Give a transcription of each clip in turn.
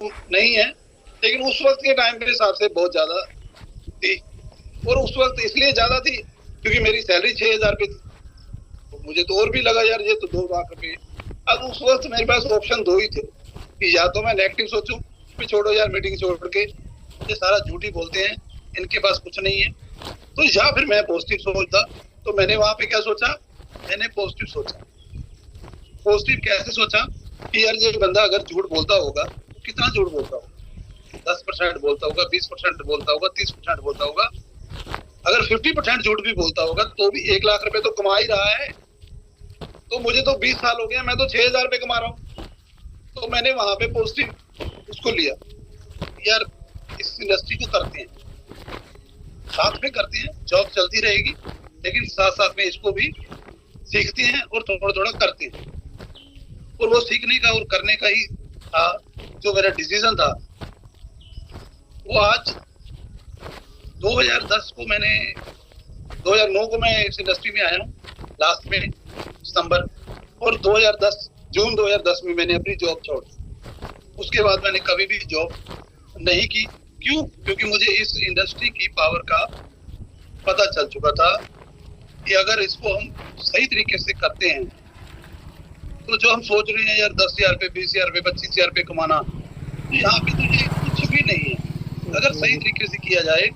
नहीं है, लेकिन उस वक्त के टाइम के हिसाब से बहुत ज्यादा थी। और उस वक्त इसलिए ज्यादा थी क्योंकि मेरी सैलरी 6,000 रुपये थी। तो मुझे तो और भी लगा यार ये तो 2 लाख रुपए। अब उस वक्त मेरे पास ऑप्शन दो ही थे कि या तो मैं नेगेटिव सोचूं कि छोड़ो यार मीटिंग छोड़ के, ये सारा झूठ ही बोलते हैं, इनके पास कुछ नहीं है, तो या फिर मैं पॉजिटिव सोचता। तो मैंने वहां पे क्या सोचा, मैंने पॉजिटिव सोचा। पॉजिटिव कैसे सोचा कि यार ये बंदा अगर झूठ बोलता होगा तो कितना झूठ बोलता होगा, 10% बोलता होगा, 20% बोलता होगा, 30% बोलता होगा, अगर 50% झूठ भी बोलता होगा तो भी 1 लाख रुपए तो कमा ही रहा है। तो मुझे तो 20 साल हो गया, मैं तो 6,000 रुपए कमा रहा हूँ। तो मैंने वहां पे पॉजिटिव उसको लिया, यार इस इंडस्ट्री को करते हैं, साथ में करते हैं, जॉब चलती रहेगी लेकिन साथ साथ में इसको भी सीखते हैं और थोड़ा थोड़ा करते हैं। और वो सीखने का और करने का ही था जो मेरा डिसीजन था। वो आज 2010 को मैंने 2009 को मैं इस इंडस्ट्री में आया हूँ लास्ट में सितंबर, और 2010 जून 2010 में मैंने अपनी जॉब छोड़ी। उसके बाद मैंने कभी भी जॉब नहीं की। क्यों? क्योंकि मुझे इस इंडस्ट्री की पावर का पता चल चुका था कि अगर इसको हम सही तरीके से करते हैं तो जो हम सोच रहे हैं यार 10,000 रुपये, 20,000 रुपये, 25,000 रुपये कमाना, तो यहाँ पे तो ये कुछ भी नहीं है। अगर सही तरीके से किया जाए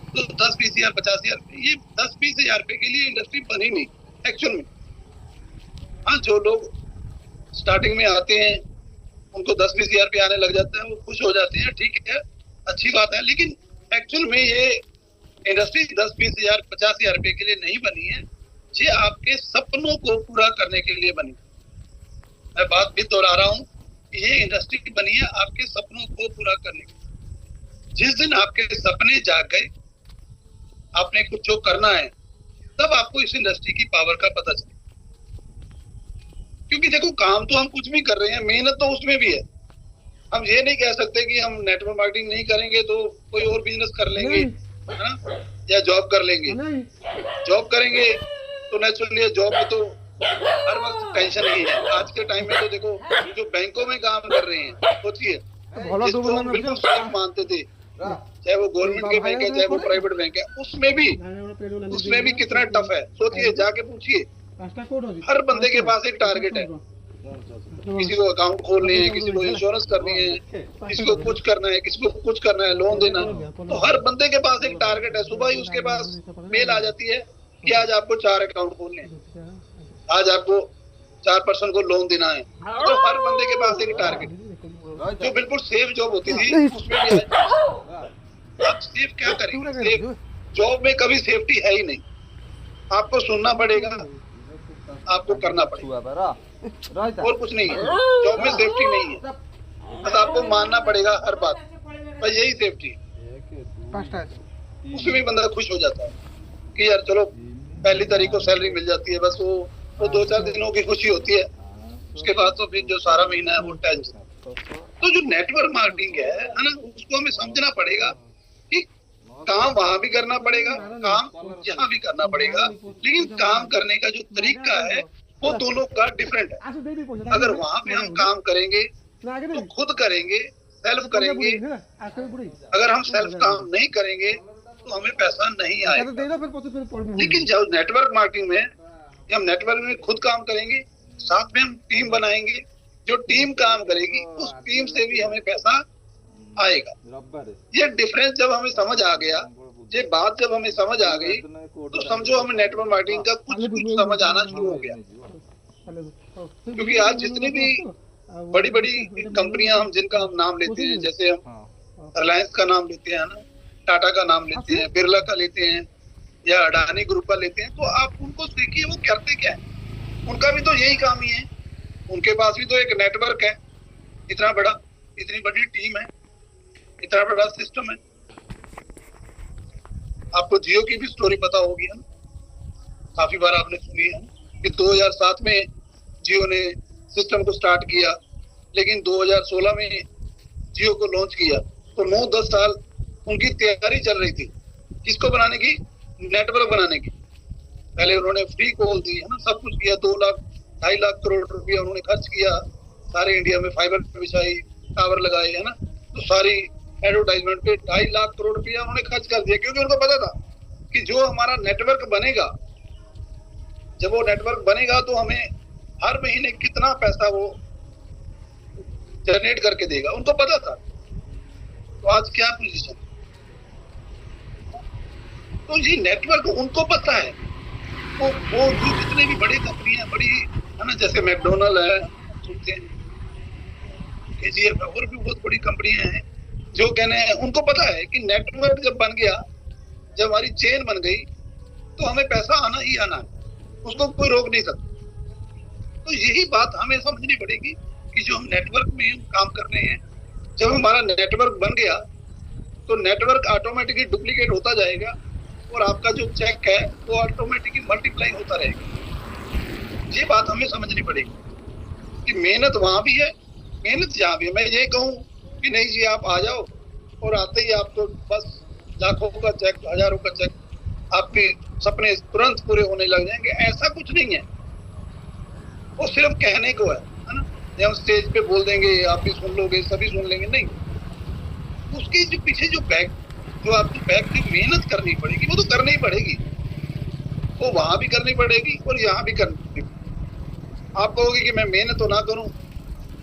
तो 10-20,000, 50,000, ये 10-20,000 रुपये के लिए इंडस्ट्री बनी नहीं एक्चुअल में। हाँ, जो लोग स्टार्टिंग में आते हैं उनको 10-20,000 रुपये आने लग जाता है, वो खुश हो जाते हैं, ठीक है, अच्छी बात है, लेकिन एक्चुअल में ये इंडस्ट्री 10-20,000, 50,000 रुपये के लिए नहीं बनी है, ये आपके सपनों को पूरा करने के लिए बनी। मैं बात भी दोहरा रहा हूँ, ये इंडस्ट्री बनी है आपके सपनों को पूरा करने के लिए। जिस दिन आपके सपने जाग गए, आपने कुछ जो करना है, तब आपको इस इंडस्ट्री की पावर का पता चले। क्योंकि देखो, काम तो हम कुछ भी कर रहे हैं, मेहनत तो उसमें भी है। हम ये नहीं कह सकते कि हम नेटवर्क मार्केटिंग नहीं करेंगे तो कोई और बिजनेस कर लेंगे, है ना, या जॉब कर लेंगे। जॉब करेंगे तो नेचुरली जॉब में तो हर वक्त टेंशन ही है। आज के टाइम में तो देखो, जो बैंकों में काम कर रहे हैं, सोचिए, जिसको हम बिल्कुल सेफ मानते थे, चाहे वो गवर्नमेंट के बैंक है चाहे वो प्राइवेट बैंक है, उसमें भी कितना टफ है। सोचिए, जाके पूछिए, हर बंदे के पास एक टारगेट है। किसी को अकाउंट खोलने हैं, किसी को इंश्योरेंस करनी है, किसी को कुछ करना है, किसी को कुछ करना है, लोन देना है। तो हर बंदे के पास एक टारगेट है। सुबह ही उसके पास मेल आ जाती है कि आज आपको 4 अकाउंट खोलने हैं, आज आपको 4 पर्सन को लोन देना है। तो हर बंदे के पास एक टारगेट, जो बिल्कुल सेफ जॉब होती थी उसमें भी आप सेफ क्या करेंगे? सेफ जॉब में कभी सेफ्टी है ही नहीं। आपको सुनना पड़ेगा, आपको करना पड़ेगा, और कुछ नहीं है। जॉब में सेफ्टी नहीं है, बस आपको मानना पड़ेगा हर बात, बस यही सेफ्टी है। उसमें बंदा खुश हो जाता है कि यार चलो पहली तारीख को सैलरी मिल जाती है, बस वो 2-4 दिनों की खुशी होती है। उसके बाद तो फिर जो सारा महीना है वो टेंशन। तो जो नेटवर्क मार्केटिंग है ना, उसको हमें समझना पड़ेगा कि काम वहां भी करना पड़ेगा, काम यहाँ भी करना पड़ेगा, लेकिन काम करने का जो तरीका है वो दोनों का डिफरेंट है। अगर वहां पे हम काम करेंगे तो खुद करेंगे, सेल्फ करेंगे। अगर हम सेल्फ काम नहीं करेंगे तो हमें पैसा नहीं आएगा। लेकिन जब नेटवर्क मार्केटिंग में हम नेटवर्क में खुद काम करेंगे, साथ में हम टीम बनाएंगे, जो टीम काम करेगी उस टीम से भी हमें पैसा आएगा। ये डिफरेंस जब हमें समझ आ गया, ये बात जब हमें समझ आ गई, तो समझो हमें नेटवर्क मार्केटिंग का कुछ समझ आना शुरू हो गया। क्योंकि आज जितनी भी बड़ी बड़ी कंपनियां हम जिनका हम नाम लेते हैं, जैसे हम रिलायंस का नाम लेते हैं ना, टाटा का नाम लेते हैं, बिरला का लेते हैं, या अडानी ग्रुप का लेते हैं, तो आप उनको देखिए वो करते क्या है। उनका भी तो यही काम ही है, उनके पास भी तो एक नेटवर्क है, इतना बड़ा, इतनी बड़ी टीम है, इतना बड़ा सिस्टम है। आपको जियो की भी स्टोरी पता होगी है, काफी बार आपने सुनी है कि 2007 में जियो ने सिस्टम को स्टार्ट किया, लेकिन 2016 में जियो को लॉन्च किया। तो 9-10 साल उनकी तैयारी चल रही थी, किसको बनाने की? नेटवर्क बनाने की। पहले उन्होंने फ्री कॉल दी है ना, सब कुछ किया, 2 लाख 2.5 लाख करोड़ रुपया उन्होंने खर्च किया, सारे इंडिया में फाइबर बिछाई, टावर लगाए, है ना, तो सारी एडवर्टाइजमेंट पे 2.5 लाख करोड़ रुपया उन्होंने खर्च कर दिया, क्योंकि उनको पता था कि जो हमारा नेटवर्क बनेगा, जब वो नेटवर्क बनेगा तो हमें हर महीने कितना पैसा वो जनरेट करके देगा, उनको पता था। तो आज क्या पोजीशन, तो ये नेटवर्क उनको पता है। वो जो जितने भी बड़ी कंपनियां बड़ी है ना, जैसे मैकडोनल्ड है, सुनते हैं KGF, और भी बहुत बड़ी कंपनियां हैं जो कहने हैं, उनको पता है कि नेटवर्क जब बन गया, जब हमारी चेन बन गई, तो हमें पैसा आना ही आना है, उसको कोई रोक नहीं सकता। तो यही बात हमें समझनी पड़ेगी कि जो हम नेटवर्क में काम कर रहे हैं, जब हमारा नेटवर्क बन गया तो नेटवर्क ऑटोमेटिकली डुप्लीकेट होता जाएगा और आपका जो चेक है वो ऑटोमेटिकली मल्टीप्लाई होता रहेगा। ये बात हमें समझनी पड़ेगी कि मेहनत वहां भी है, मेहनत यहाँ भी है। मैं ये कहूँ कि नहीं जी आप आ जाओ और आते ही आपको बस लाखों का चेक, हजारों का चेक, आपके सपने तुरंत पूरे होने लग जाएंगे, ऐसा कुछ नहीं है। वो सिर्फ कहने को है ना, हम स्टेज पे बोल देंगे, आप भी सुन लोगे, सभी सुन लेंगे, नहीं। उसके जो पीछे जो आपको बैक की मेहनत करनी पड़ेगी, वो तो करनी ही पड़ेगी, वो वहां भी करनी पड़ेगी और यहाँ भी करनी पड़ेगी। आप कहोगे कि मैं मेहनत तो ना करूं,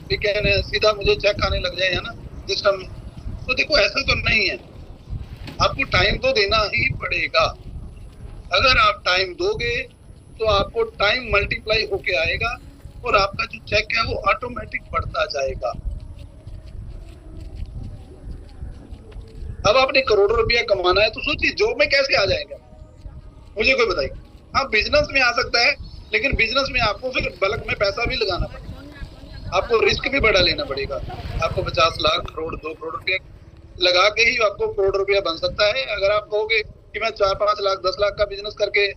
ठीक है, सीधा मुझे चेक आने लग जाए, है ना, सिस्टम में, तो देखो ऐसा तो नहीं है। आपको टाइम तो देना ही पड़ेगा। अगर आप टाइम दोगे तो आपको टाइम मल्टीप्लाई होके आएगा और आपका जो चेक है वो ऑटोमेटिक बढ़ता जाएगा। अब आपने करोड़ों रुपया कमाना है तो सोचिए जॉब में कैसे आ जाएगा, मुझे कोई बताइए। हाँ, बिजनेस में आ सकता है, लेकिन बिजनेस में आपको फिर बल्क में पैसा भी लगाना पड़ेगा, आपको रिस्क भी बड़ा लेना पड़ेगा। आपको 50 लाख, करोड़, 2 करोड़ रुपया लगा के ही आपको करोड़ रुपया बन सकता है। अगर आप कहोगे कि मैं 4-5 लाख, 10 लाख का बिजनेस करके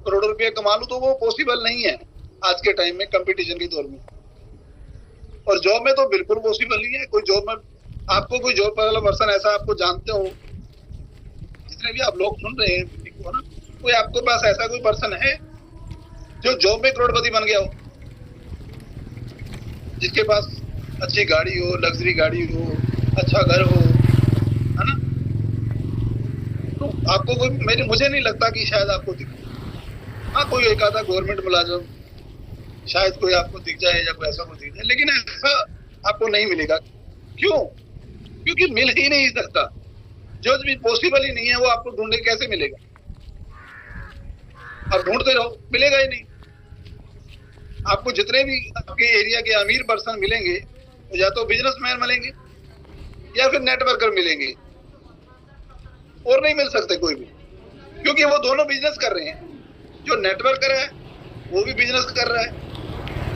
करोड़ों रुपया कमा लूं, तो वो पॉसिबल नहीं है आज के टाइम में, कंपटीशन के दौर में। और जॉब में तो बिल्कुल पॉसिबल नहीं है। कोई जॉब में आपको, कोई जॉब वाला पर्सन ऐसा आपको जानते हो, जितने भी आप लोग सुन रहे हैं ना, कोई आपके पास ऐसा कोई पर्सन है जो जॉब में करोड़पति बन गया हो, जिसके पास अच्छी गाड़ी हो, लग्जरी गाड़ी हो, अच्छा घर हो, है ना? तो आपको कोई, मुझे नहीं लगता कि शायद आपको दिखे। हाँ, कोई एक आधा गवर्नमेंट मुलाजिम शायद कोई आपको दिख जाए या कोई ऐसा कोई दिख जाए, लेकिन ऐसा आपको नहीं मिलेगा। क्यों? क्योंकि मिल ही नहीं सकता। जो भी पॉसिबल ही नहीं है वो आपको ढूंढे कैसे मिलेगा? आप ढूंढते रहो, मिलेगा ही नहीं। आपको जितने भी आपके एरिया के अमीर पर्सन मिलेंगे, या तो बिजनेसमैन मिलेंगे या फिर नेटवर्कर मिलेंगे, और नहीं मिल सकते कोई भी, क्योंकि वो दोनों बिजनेस कर रहे हैं। जो नेटवर्कर है वो भी बिजनेस कर रहा है,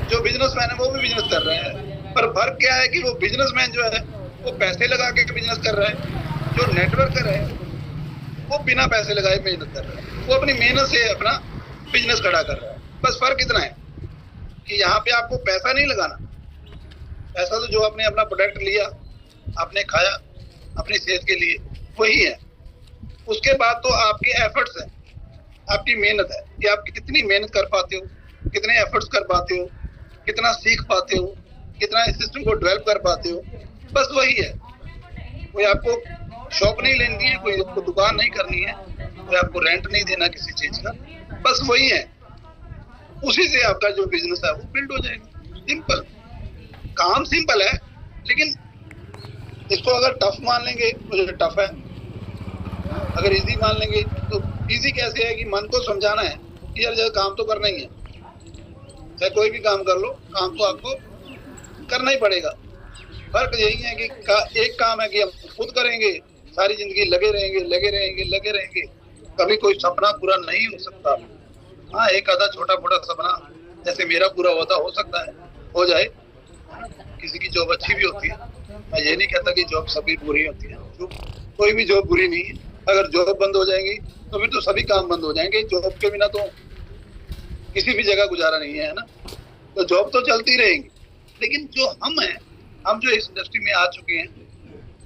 जो बिजनेसमैन है वो भी बिजनेस कर रहा है। पर फर्क क्या है कि वो बिजनेसमैन जो है वो पैसे लगा के बिजनेस कर रहा है, जो नेटवर्कर है वो बिना पैसे लगाए मेहनत कर रहा है, वो अपनी मेहनत से अपना बिजनेस खड़ा कर रहा है। बस फर्क इतना है कि यहाँ पे आपको पैसा नहीं लगाना। पैसा तो जो आपने अपना प्रोडक्ट लिया, आपने खाया अपनी सेहत के लिए, वही है। उसके बाद तो आपके एफर्ट्स हैं, आपकी मेहनत है कि आप कितनी मेहनत कर पाते हो, कितने एफर्ट्स कर पाते हो, कितना सीख पाते हो, कितना इस सिस्टम को डेवलप कर पाते हो। बस वही है। कोई आपको शॉप नहीं लेनी है, कोई आपको दुकान नहीं करनी है, कोई आपको रेंट नहीं देना किसी चीज का, बस वही है। उसी से आपका जो बिजनेस है वो बिल्ड हो जाएगा। सिंपल काम, सिंपल है, लेकिन इसको अगर टफ मान लेंगे तो जो टफ है, अगर इजी मान लेंगे तो इजी कैसे है कि मन को समझाना है कि यार जो काम तो करना ही है, चाहे कोई भी काम कर लो, काम तो आपको करना ही पड़ेगा। फर्क यही है कि एक काम है कि हम खुद करेंगे, सारी जिंदगी लगे रहेंगे, कभी कोई सपना पूरा नहीं हो सकता। हाँ, एक आधा छोटा मोटा सपना जैसे मेरा पूरा होता हो सकता है, हो जाए। किसी की जॉब अच्छी भी होती है, मैं ये नहीं कहता कि जॉब सभी बुरी होती है, कोई भी जॉब बुरी नहीं है। अगर जॉब बंद हो जाएंगी तो फिर तो सभी काम बंद हो जाएंगे। जॉब के बिना तो किसी भी जगह गुजारा नहीं है ना। तो जॉब तो चलती रहेंगी, लेकिन जो हम हैं, हम जो इस इंडस्ट्री में आ चुके हैं,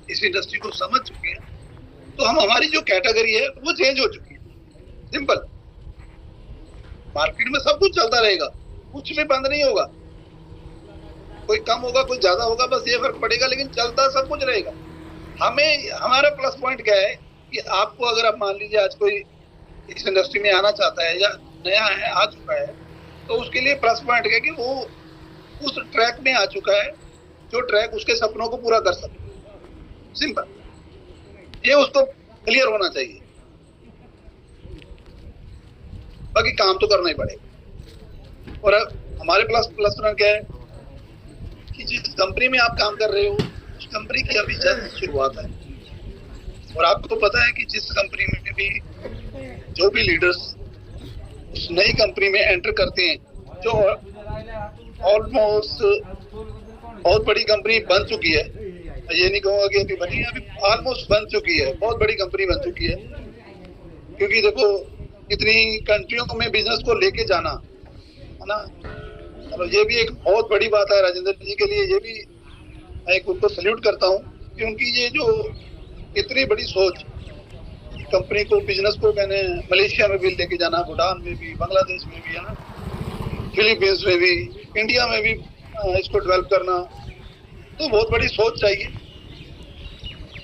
इस इंडस्ट्री को समझ चुके हैं, तो हम, हमारी जो कैटेगरी है वो चेंज हो चुकी है। सिंपल। मार्केट में सब कुछ चलता रहेगा, कुछ भी बंद नहीं होगा। कोई कम होगा, कोई ज्यादा होगा, बस ये फर्क पड़ेगा, लेकिन चलता सब कुछ रहेगा। हमें हमारा प्लस पॉइंट क्या है कि आपको अगर आप मान लीजिए आज कोई इस इंडस्ट्री में आना चाहता है या नया है, आ चुका है, तो उसके लिए प्लस पॉइंट है कि वो उस ट्रैक में आ चुका है जो ट्रैक उसके सपनों को पूरा कर सके। सिंपल, ये उसको क्लियर होना चाहिए। बाकी काम तो करना ही पड़ेगा। और हमारे प्लस पॉइंट क्या है कि जिस कंपनी में आप काम कर रहे हो उस कंपनी की अभी जस्ट शुरुआत है, और आपको पता है कि जिस कंपनी में भी जो भी लीडर्स उस नई कंपनी में एंटर करते हैं, जो ऑलमोस्ट बहुत बड़ी कंपनी बन चुकी है, ये नहीं कहूँगा कि अभी बनी है, अभी ऑलमोस्ट बन चुकी है, बहुत बड़ी कंपनी बन चुकी है। क्योंकि देखो इतनी कंट्रियों में बिजनेस को लेके जाना है ना, तो ये भी एक बहुत बड़ी बात है राजेंद्र जी के लिए। ये भी मैं उनको सल्यूट करता हूँ कि उनकी ये जो इतनी बड़ी सोच, कंपनी को बिजनेस को मैंने मलेशिया में भी लेके जाना, भूटान में भी, बांग्लादेश में भी, है ना, फिलीपींस में भी, इंडिया में भी इसको डेवलप करना, तो बहुत बड़ी सोच चाहिए।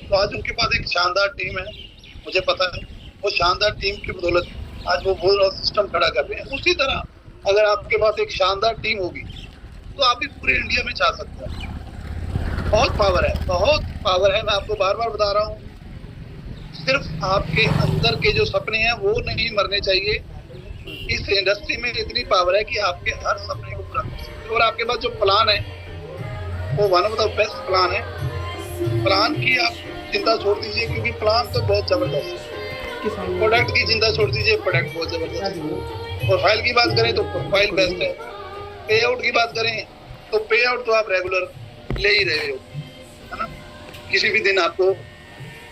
तो आज उनके पास एक शानदार टीम है, मुझे पता है वो शानदार टीम की बदौलत आज वो पूरा सिस्टम खड़ा कर रहे हैं। उसी तरह अगर आपके पास एक शानदार टीम होगी तो आप भी पूरे इंडिया में चाह सकते हैं। बहुत पावर है, बहुत पावर है। मैं आपको बार बार बता रहा हूँ, सिर्फ आपके अंदर के जो सपने हैं वो नहीं मरने चाहिए। इस इंडस्ट्री में इतनी पावर है कि आपके हर सपने को पूरा कर सकते हैं। और आपके पास जो प्लान है वो one of the best plan है। प्लान की आप चिंता छोड़ दीजिए, क्योंकि प्लान तो बहुत जबरदस्त है। प्रोडक्ट की चिंता छोड़ दीजिए, प्रोडक्ट बहुत जबरदस्त है। और फाइल की बात करें तो फाइल बेस्ट है। पे आउट की बात करें तो पे आउट तो आप रेगुलर ले ही रहे हो, है ना, किसी भी दिन आपको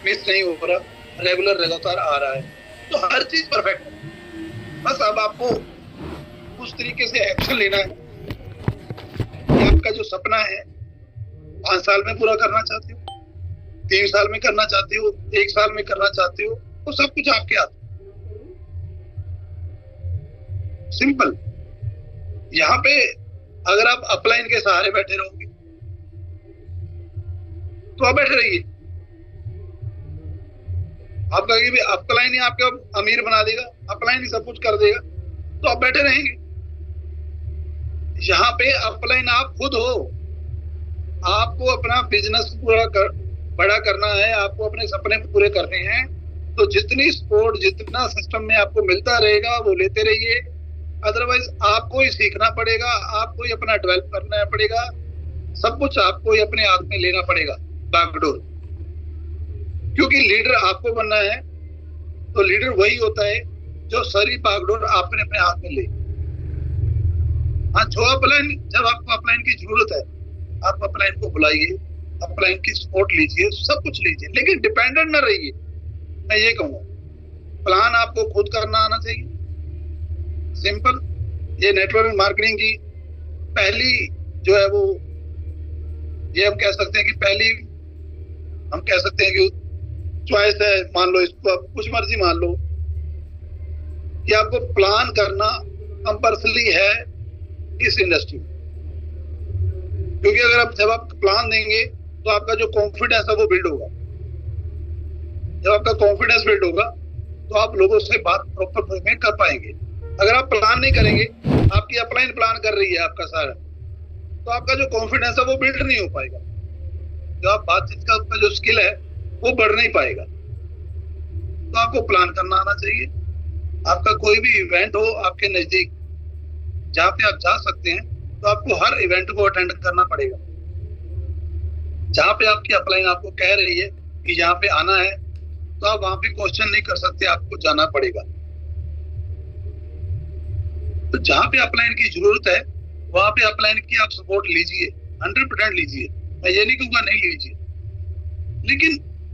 मिस नहीं हो रहा, रेगुलर लगातार आ रहा है, तो हर चीज परफेक्ट है। बस अब आपको उस तरीके से एक्शन लेना है कि आपका जो सपना है 5 साल में पूरा करना चाहते हो, 3 साल में करना चाहते हो, 1 साल में करना चाहते हो, तो सब कुछ आपके हाथ। सिंपल। यहाँ पे अगर आप अपलाइन के सहारे बैठे रहोगे तो आप बैठे रहिए। आप कहेंगे भी अपलाइन ही आपको अमीर बना देगा, अपलाइन ही सब कुछ कर देगा, तो आप बैठे रहेंगे। यहाँ पे अपलाइन आप खुद हो। आपको अपना बिजनेस बड़ा करना है, आपको अपने सपने पूरे करने हैं, तो जितनी सपोर्ट, जितना सिस्टम में आपको मिलता रहेगा वो लेते रहिए। अदरवाइज आपको ही सीखना पड़ेगा, आपको ही अपना डेवलप करना पड़ेगा, सब कुछ आपको ही अपने हाथ में लेना पड़ेगा, बागडोर। क्योंकि लीडर आपको बनना है, तो लीडर वही होता है जो सारी बागडोर आपने अपने हाथ में ले। हाँ, जो अपलाइन, जब आपको अपलाइन की जरूरत है आप अपलाइन को बुलाइए, अपलाइन की सपोर्ट लीजिए, सब कुछ लीजिए, लेकिन डिपेंडेंट ना रहिए। मैं ये कहूँगा प्लान आपको खुद करना आना चाहिए। सिंपल। ये नेटवर्क मार्केटिंग की पहली जो है वो, ये हम कह सकते हैं कि पहली, हम कह सकते हैं कि चॉइस है, मान लो इसको आप कुछ मर्जी मान लो, कि आपको प्लान करना कंपल्सरी है इस इंडस्ट्री में। क्योंकि अगर आप जब आप प्लान देंगे तो आपका जो कॉन्फिडेंस है वो बिल्ड होगा। जब आपका कॉन्फिडेंस बिल्ड होगा तो आप लोगों से बात प्रॉपर में कर पाएंगे। अगर आप प्लान नहीं करेंगे, आपकी अपलाइन प्लान कर रही है आपका सारा, तो आपका जो कॉन्फिडेंस है वो बिल्ड नहीं हो पाएगा। जो आप बातचीत का आपका जो स्किल है वो बढ़ नहीं पाएगा। तो आपको प्लान करना आना चाहिए। आपका कोई भी इवेंट हो आपके नजदीक जहाँ पे आप जा सकते हैं, तो आपको हर इवेंट को अटेंड करना पड़ेगा। जहाँ पे आपकी अपलाइन आपको कह रही है कि यहाँ पे आना है, तो आप वहां पे क्वेश्चन नहीं कर सकते, आपको जाना पड़ेगा। तो जहाँ पे अपलाइन की जरूरत है वहां पे अपलाइन की आप सपोर्ट लीजिए, 100% लीजिए। मैं ये नहीं कहूँगा नहीं लीजिए, लेकिन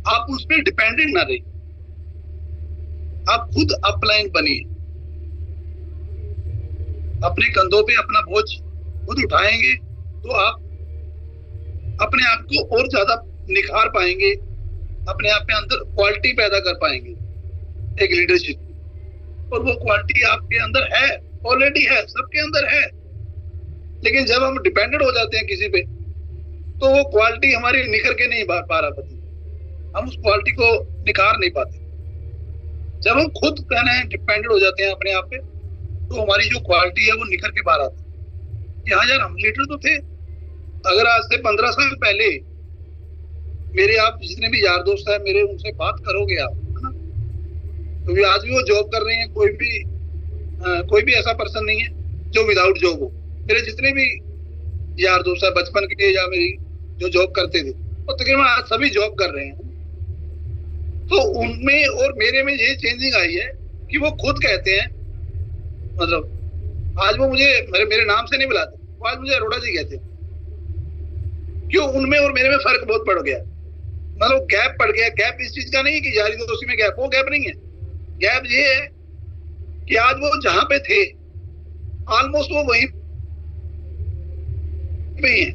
आप उस पर डिपेंडेंट ना रहिए। आप खुद अपलाइन बनिए, अपने कंधों पे अपना बोझ खुद उठाएंगे तो आप अपने आप को और ज्यादा निखार पाएंगे, अपने आप में अंदर क्वालिटी पैदा कर पाएंगे एक लीडरशिप की। और वो क्वालिटी आपके अंदर है, ऑलरेडी है, सबके अंदर है। लेकिन जब हम डिपेंडेंट हो जाते हैं किसी पे, तो वो क्वालिटी हमारी निखर के नहीं बाहर आती। हम उस क्वालिटी को निखार नहीं पाते। जब हम खुद कहने डिपेंडेंट हो जाते हैं अपने आप पे, तो हमारी जो क्वालिटी है वो निखर के बाहर आती है कि हाँ यार हम लीडर तो थे। अगर आज से 15 साल पहले मेरे आप जितने भी यार दोस्त है मेरे, उनसे बात करोगे आप, है ना, क्योंकि आज भी वो जॉब कर रहे हैं। कोई भी ऐसा पर्सन नहीं है जो विदाउट जॉब हो। मेरे जितने भी यार दोस्त है बचपन के या मेरी जो जॉब करते थे, वो तकरीबन आज सभी जॉब कर रहे हैं। तो उनमें और मेरे में ये चेंजिंग आई है कि वो खुद कहते हैं, मतलब आज वो मुझे मेरे नाम से नहीं बुलाते, वो आज मुझे अरोड़ा जी कहते हैं। क्यों? उनमें और मेरे में फर्क बहुत पड़ गया, मतलब गैप पड़ गया। गैप इस चीज का नहीं है कि यारी दोस्ती में गैप, वो गैप नहीं है। गैप ये है कि आज वो जहां पे थे ऑलमोस्ट वो वहीं पे ही है,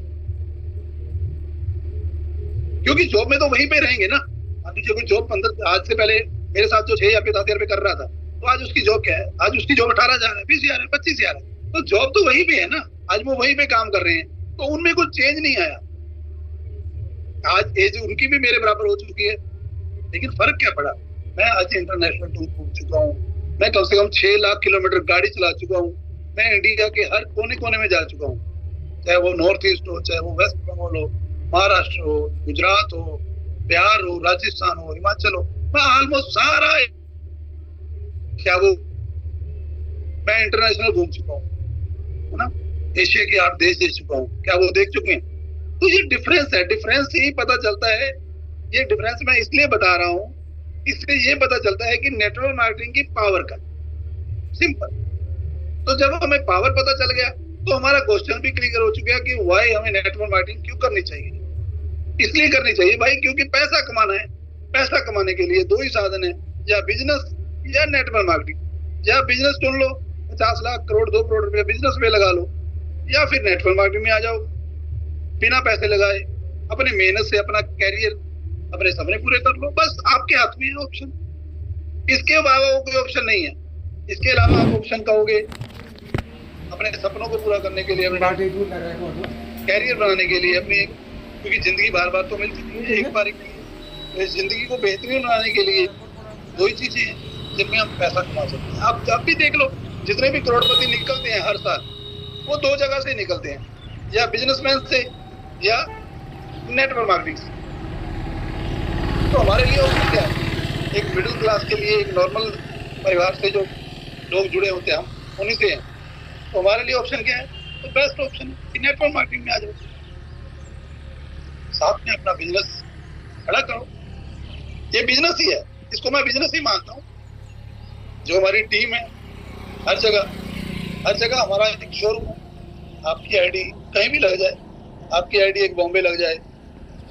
क्योंकि जॉब में तो वहीं पे रहेंगे ना। अभी जो जॉब 15 आज से पहले मेरे साथ जो 6 या 7 हजार पे कर रहा था, तो आज उसकी जॉब क्या है? आज उसकी जॉब 18,000 है, 20,000 है, 25,000 है। तो जॉब तो वहीं पे है ना, आज वो वहीं पे काम कर रहे हैं। तो उनमें कुछ चेंज नहीं आया। आज एज उनकी भी मेरे बराबर हो चुकी है, लेकिन फर्क क्या पड़ा? मैं आज इंटरनेशनल टूर घूम चुका हूँ, मैं कम से कम 6 लाख किलोमीटर गाड़ी चला चुका हूँ, मैं इंडिया के हर कोने कोने में जा चुका हूँ, चाहे वो नॉर्थ ईस्ट हो, चाहे वो वेस्ट बंगाल हो, महाराष्ट्र हो, गुजरात हो, बिहार हो, राजस्थान हो, हिमाचल हो, मैं ऑलमोस्ट सारा क्या वो मैं इंटरनेशनल घूम चुका हूँ, है ना। एशिया के 8 देश देख चुका हूँ, क्या वो देख चुके हैं? तो ये डिफरेंस है, डिफरेंस ही पता चलता है। ये डिफरेंस मैं इसलिए बता रहा हूँ, इसलिए ये पता चलता है कि नेटवर्क मार्केटिंग की पावर का, सिंपल। तो जब हमें पावर पता चल गया तो हमारा क्वेश्चन भी क्लियर हो चुका है कि वाई हमें नेटवर्क मार्केटिंग क्यों करनी चाहिए। इसलिए करनी चाहिए भाई, क्योंकि पैसा कमाना है। पैसा कमाने के लिए 2 ही साधन है, या बिजनेस या नेटवर्क मार्केटिंग। या बिजनेस चुन लो, 50 लाख करोड़ 2 करोड़ रुपया बिजनेस में लगा लो, या फिर नेटवर्क मार्केटिंग में आ जाओ बिना पैसे लगाए, अपने मेहनत से अपना कैरियर, अपने सपने पूरे कर लो। बस आपके हाथ में है ऑप्शन, इसके अलावा कोई ऑप्शन नहीं है। इसके अलावा आप ऑप्शन कहोगे अपने सपनों को पूरा करने के लिए, अपने कैरियर बनाने के लिए, अपनी, क्योंकि जिंदगी बार बार तो मिलती नहीं है, एक बार के लिए। तो इस जिंदगी को बेहतरीन बनाने के लिए 2 ही चीजें हैं जिनमें हम पैसा कमा सकते हैं। आप जब भी देख लो, जितने भी करोड़पति निकलते हैं हर साल, वो 2 जगह से निकलते हैं, या बिजनेसमैन से या नेटवर्क मार्केटिंग से। तो हमारे लिए ऑप्शन क्या है? एक मिडिल क्लास के लिए, एक नॉर्मल परिवार से जो लोग जुड़े होते हैं, हम उन्हीं से हैं। तो हमारे लिए ऑप्शन क्या है? तो बेस्ट ऑप्शन है कि नेटवर्क मार्केटिंग में आ जाओ, साथ में अपना बिजनेस खड़ा करो। ये बिजनेस ही है, इसको मैं बिजनेस ही मानता हूँ। जो हमारी टीम है, हर जगह हमारा एक शोरूम है। आपकी आईडी कहीं भी लग जाए, आपकी आईडी एक बॉम्बे लग जाए,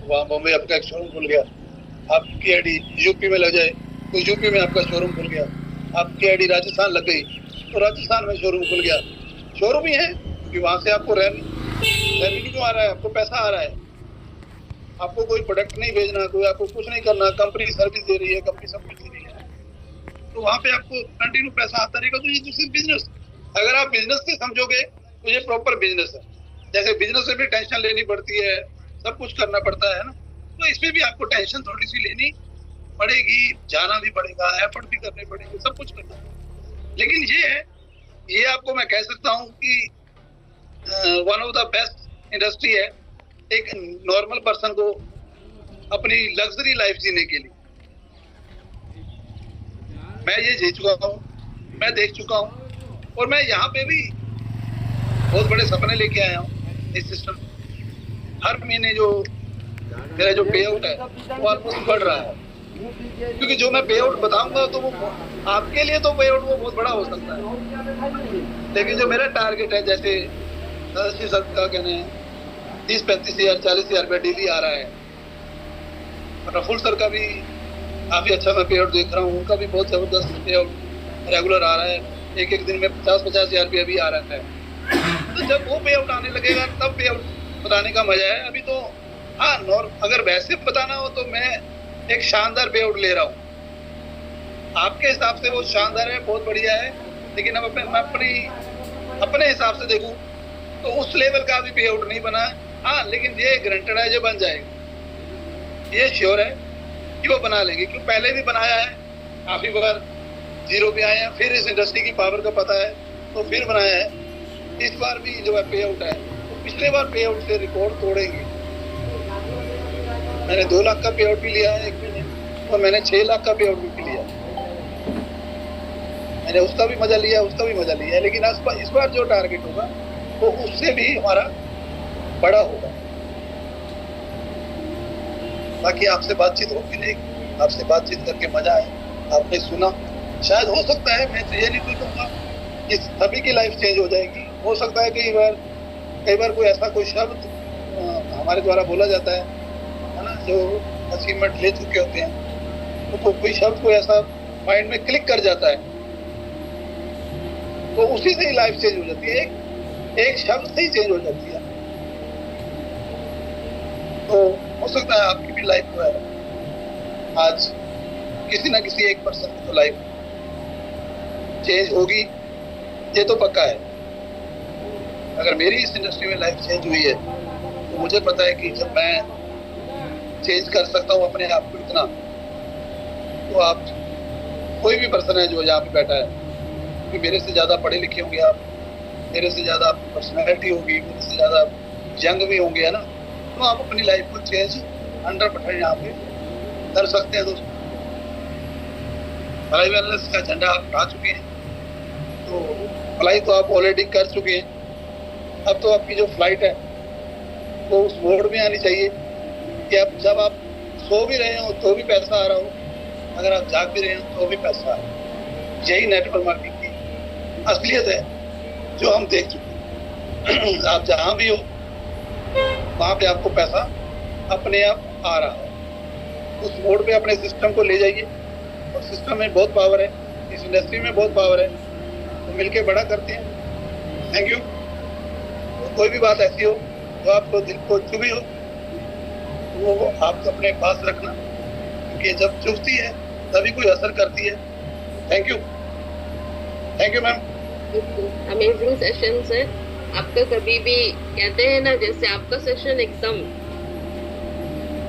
वहाँ बॉम्बे आपका एक शोरूम खुल गया। आपकी आईडी यूपी में लग जाए, तो यूपी में आपका शोरूम खुल गया। आपकी आईडी राजस्थान लग गई, तो राजस्थान में शोरूम खुल गया। शोरूम ही है, क्योंकि वहां से आपको रेवेन्यू आ रहा है, आपको पैसा आ रहा है। आपको कोई प्रोडक्ट नहीं भेजना, कोई आपको कुछ नहीं करना, कंपनी सर्विस दे रही है, कंपनी सब कुछ दे रही है, तो वहां पे आपको कंटिन्यू पैसा आता रहेगा। तो ये दूसरी बिजनेस, अगर आप बिजनेस से समझोगे तो ये प्रॉपर बिजनेस है। जैसे बिजनेस में भी टेंशन लेनी पड़ती है, सब कुछ करना पड़ता है ना, तो इसमें भी आपको टेंशन थोड़ी सी लेनी पड़ेगी, जाना भी पड़ेगा, एफर्ट भी करने पड़ेंगे, सब कुछ करना है। लेकिन ये है, ये आपको मैं कह सकता हूँ कि one of the best industry है एक नॉर्मल पर्सन को अपनी लग्जरी लाइफ जीने के लिए। मैं ये जी चुका हूँ, मैं देख चुका हूँ, और मैं यहाँ पे भी बहुत बड़े सपने लेके आया हूँ। इस सिस्टम हर महीने जो मेरा जो पे आउट है वो ऑलमोस्ट बढ़ रहा है, क्योंकि जो मैं पे आउट बताऊंगा तो वो आपके लिए तो पे आउट वो बहुत बड़ा हो सकता है, लेकिन जो मेरा टारगेट है, जैसे 10 का कहने 30-35 हजार 40 हजार रुपया डेली आ रहा है। रफुल सर का भी काफी अच्छा मैं पे आउट देख रहा हूँ, उनका भी बहुत जबरदस्त पे आउट रेगुलर आ रहा है। एक दिन में 50-50 हजार रुपया भी आ रहा है। तो जब वो पे आउट आने लगेगा तब पे आउट बताने का मजा है। अभी तो हाँ, अगर वैसे बताना हो तो मैं एक शानदार पे आउट ले रहा हूँ। आपके हिसाब से वो शानदार है, बहुत बढ़िया है, लेकिन अब मैं अपने हिसाब से देखूं तो उस लेवल का भी पे आउट नहीं बना है। हाँ, लेकिन ये ग्रांटेड है, ये बन जाएगा, ये श्योर है क्यों बना लेंगे, क्यों पहले भी बनाया है काफी बार, जीरो पे आए हैं, फिर इस इंडस्ट्री की पावर का पता है तो फिर बनाया है। इस बार भी जो है पे आउट है, तो पिछले बार पे आउट से रिकॉर्ड तोड़ेंगे। मैंने 2 लाख का पे आउट भी लिया है एक महीने, और मैंने 6 लाख का पे आउट भी लिया, मैंने उसका भी मजा लिया, उसका भी मजा लिया, लेकिन इस बार जो टारगेट होगा वो उससे भी हमारा बड़ा होगा। बाकी आपसे बातचीत होगी नहीं, आपसे बातचीत करके मजा आया, आपने सुना, शायद हो सकता है, मैं तो ये नहीं कहूँगा कि सभी की लाइफ चेंज हो जाएगी, हो सकता है कई बार कोई ऐसा कोई शब्द हमारे द्वारा बोला जाता है ना, जो अचीवमेंट ले चुके होते हैं, तो कोई शब्द कोई ऐसा माइंड में क्लिक कर जाता है, तो उसी से ही लाइफ चेंज हो जाती है, एक शब्द से ही चेंज हो जाती है। तो हो सकता है आपकी भी लाइफ जो है आज किसी ना किसी एक पर्सन की तो लाइफ चेंज होगी, ये तो पक्का है। अगर मेरी इस इंडस्ट्री में लाइफ चेंज हुई है तो मुझे पता है कि जब मैं चेंज कर सकता हूँ अपने आप को इतना, तो आप कोई भी पर्सन है जो यहाँ पे बैठा है, क्योंकि मेरे से ज्यादा पढ़े लिखे होंगे आप, मेरे से ज्यादा आपकी पर्सनैलिटी होगी, मेरे से ज्यादा यंग भी होंगे, है ना, तो आप अपनी लाइफ को चेंज 100% यहाँ पे कर सकते हैं। दोस्तों, फ्लाई वेलनेस का झंडा आप उठा चुके हैं, तो फ्लाई तो आप ऑलरेडी कर चुके हैं, अब तो आपकी जो फ्लाइट है वो उस मोड में आनी चाहिए कि अब जब आप सो भी रहे हो तो भी पैसा आ रहा हो, अगर आप जाग भी रहे हो तो भी पैसा आ रहा हो। यही नेटवर्क मार्केटिंग की असलियत है जो हम देख चुके हैं। आप जहाँ भी हो वहाँ पे आपको पैसा अपने आप आ रहा है, उस मोड पे अपने सिस्टम को ले जाइए, और सिस्टम में बहुत पावर है, इस इंडस्ट्री में बहुत पावर है, तो मिलके बड़ा करते हैं। Thank you. तो कोई भी बात ऐसी हो जो आपको दिल को चुभी हो, वो आप अपने पास रखना, क्योंकि जब चुभती है तभी कोई असर करती है। Thank you ma'am. Amazing session sir, आपका कभी भी कहते हैं ना, जैसे आपका सेशन एकदम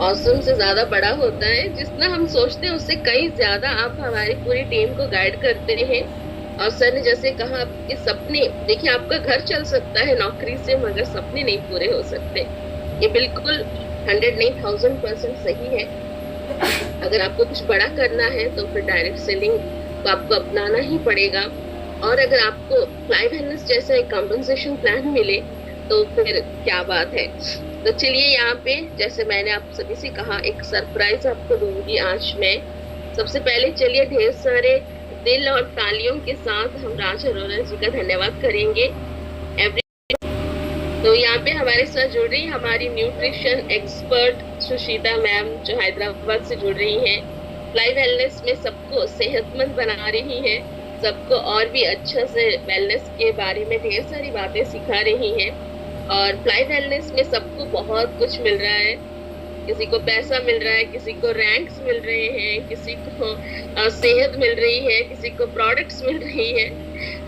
ऑसम से ज्यादा बड़ा होता है, जितना हम सोचते हैं उससे कई ज्यादा आप हमारी पूरी टीम को गाइड करते हैं। और सर ने जैसे कहा आपके सपने, देखिए आपका घर चल सकता है नौकरी से, मगर सपने नहीं पूरे हो सकते, ये बिल्कुल 100 नहीं 1000% सही है। अगर आपको कुछ बड़ा करना है तो फिर डायरेक्ट सेलिंग को आपको अपनाना ही पड़ेगा, और अगर आपको फ्लाई वेलनेस जैसा एक कॉम्पेंसेशन प्लान मिले तो फिर क्या बात है। तो चलिए, यहाँ पे जैसे मैंने आप सभी से कहा, एक सरप्राइज आपको दूंगी आज मैं। सबसे पहले चलिए ढेर सारे दिल और तालियों के साथ हम राज अरोरा जी का धन्यवाद करेंगे। तो यहाँ पे हमारे साथ जुड़ रही हमारी न्यूट्रिशन एक्सपर्ट सुशीता मैम, जो हैदराबाद से जुड़ रही हैं। फ्लाई वेलनेस में सबको सेहतमंद बना रही हैं, सबको और भी अच्छा से वेलनेस के बारे में ढेर सारी बातें सिखा रही हैं, और फ्लाई वेलनेस में सबको बहुत कुछ मिल रहा है। किसी को पैसा मिल रहा है, किसी को रैंक्स मिल रहे हैं, किसी को सेहत मिल रही है, किसी को प्रोडक्ट्स मिल रही है।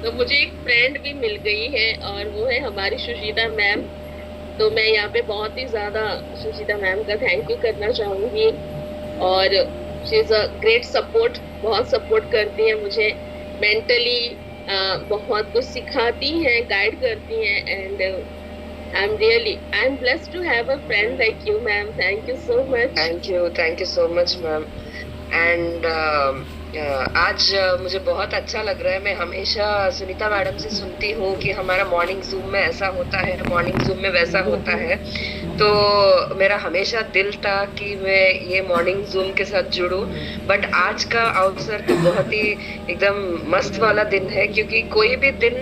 तो मुझे एक फ्रेंड भी मिल गई है, और वो है हमारी सुशीता मैम। तो मैं यहाँ पे बहुत ही ज्यादा सुशीता मैम का थैंक यू करना चाहूंगी, और she is a great support, बहुत सपोर्ट करती है मुझे मेंटली, बहुत कुछ सिखाती हैं, गाइड करती हैं, and I'm blessed to have a friend like you, ma'am. Thank you so much. Thank you so much, ma'am. And आज मुझे बहुत अच्छा लग रहा है। मैं हमेशा सुनीता मैडम से सुनती हूँ कि हमारा मॉर्निंग जूम में ऐसा होता है, मॉर्निंग जूम में वैसा होता है, तो मेरा हमेशा दिल था कि मैं ये मॉर्निंग जूम के साथ जुड़ूं। बट आज का अवसर तो बहुत ही एकदम मस्त वाला दिन है, क्योंकि कोई भी दिन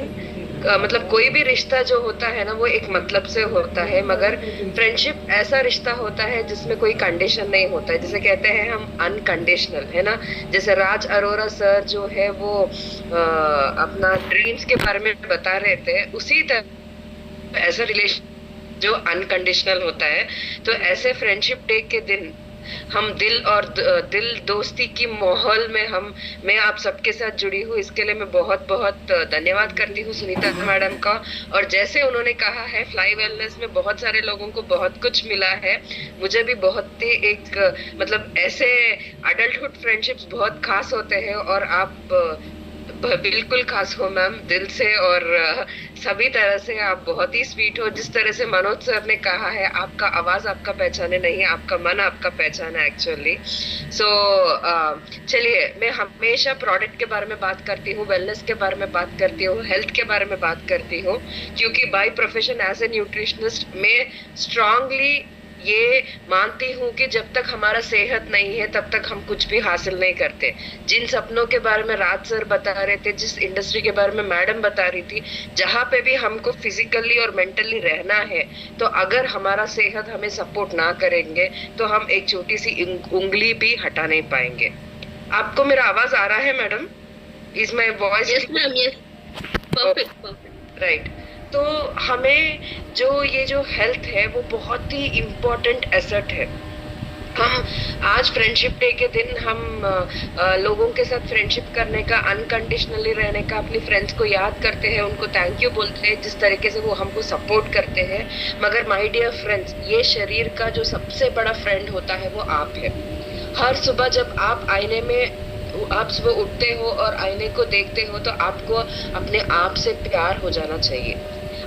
मतलब कोई भी रिश्ता जो होता है ना, वो एक मतलब से होता है, मगर फ्रेंडशिप ऐसा रिश्ता होता है जिसमें कोई कंडीशन नहीं होता है, जिसे कहते हैं हम अनकंडीशनल, है ना। जैसे राज अरोरा सर जो है वो अपना ड्रीम्स के बारे में बता रहे थे, उसी तरह ऐसा रिलेशन जो अनकंडीशनल होता है। तो ऐसे फ्रेंडशिप डे के दिन हम दिल दोस्ती की माहौल में मैं आप सबके साथ जुड़ी हूँ, इसके लिए मैं बहुत बहुत धन्यवाद करती हूँ सुनीता मैडम का। और जैसे उन्होंने कहा है, फ्लाई वेलनेस में बहुत सारे लोगों को बहुत कुछ मिला है, मुझे भी बहुत ही एक मतलब ऐसे अडल्टहुड फ्रेंडशिप्स बहुत खास होते हैं, और आप बिल्कुल खास हो मैम, दिल से और सभी तरह से आप बहुत ही स्वीट हो। जिस तरह से मनोज सर ने कहा है, आपका आवाज आपका पहचाने नहीं, आपका मन आपका पहचान है एक्चुअली। सो चलिए, मैं हमेशा प्रोडक्ट के बारे में बात करती हूँ, वेलनेस के बारे में बात करती हूँ, हेल्थ के बारे में बात करती हूँ, क्योंकि by profession as a nutritionist मैं स्ट्रांगली ये मानती हूँ कि जब तक हमारा सेहत नहीं है तब तक हम कुछ भी हासिल नहीं करते। जिन सपनों के बारे में राज सर बता रहे थे, जिस इंडस्ट्री के बारे में मैडम बता रही थी, जहाँ पे भी हमको फिजिकली और मेंटली रहना है, तो अगर हमारा सेहत हमें सपोर्ट ना करेंगे तो हम एक छोटी सी उंगली भी हटा नहीं पाएंगे। आपको मेरा आवाज आ रहा है madam? Is my voice? Yes ma'am, yes, perfect, right. तो हमें ये जो हेल्थ है वो बहुत ही इम्पोर्टेंट एसेट है। हम आज फ्रेंडशिप डे के दिन हम लोगों के साथ फ्रेंडशिप करने का, अनकंडीशनली रहने का, अपनी फ्रेंड्स को याद करते हैं, उनको थैंक यू बोलते हैं जिस तरीके से वो हमको सपोर्ट करते हैं। मगर माय डियर फ्रेंड्स, ये शरीर का जो सबसे बड़ा फ्रेंड होता है वो आप है। हर सुबह जब आप सुबह उठते हो और आईने को देखते हो तो आपको अपने आप से प्यार हो जाना चाहिए।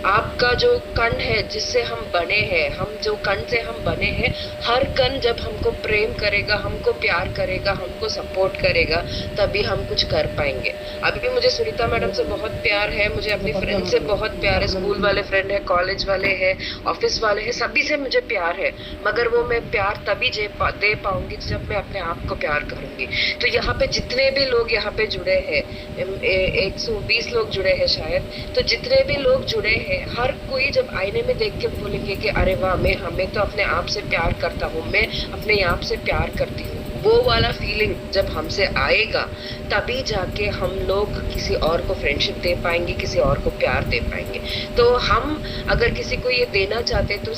आपका जो कण है जिससे हम बने हैं, हम जो कण से हम बने हैं, हर कण जब हमको प्रेम करेगा, हमको प्यार करेगा, हमको सपोर्ट करेगा, तभी हम कुछ कर पाएंगे। अभी भी मुझे सुनीता मैडम से बहुत प्यार है, मुझे अपनी फ्रेंड से बहुत प्यार है, स्कूल वाले फ्रेंड है, कॉलेज वाले हैं, ऑफिस वाले हैं, सभी से मुझे प्यार है। मगर वो मैं प्यार तभी दे पाऊंगी जब मैं अपने आप को प्यार करूंगी। तो यहाँ पे जितने भी लोग यहाँ पे जुड़े हैं, 120 लोग जुड़े हैं शायद, तो जितने भी लोग जुड़े हैं, हर कोई जब आईने में देख के बोलेंगे कि अरे वाह, हमें तो अपने आप से प्यार करता हूँ, मैं अपने आप से प्यार करती हूँ, वो वाला फीलिंग जब हमसे आएगा तभी जाके हम लोग किसी और को फ्रेंडशिप दे पाएंगे, किसी और को प्यार दे पाएंगे। तो हम अगर किसी को ये देना चाहते हैं तो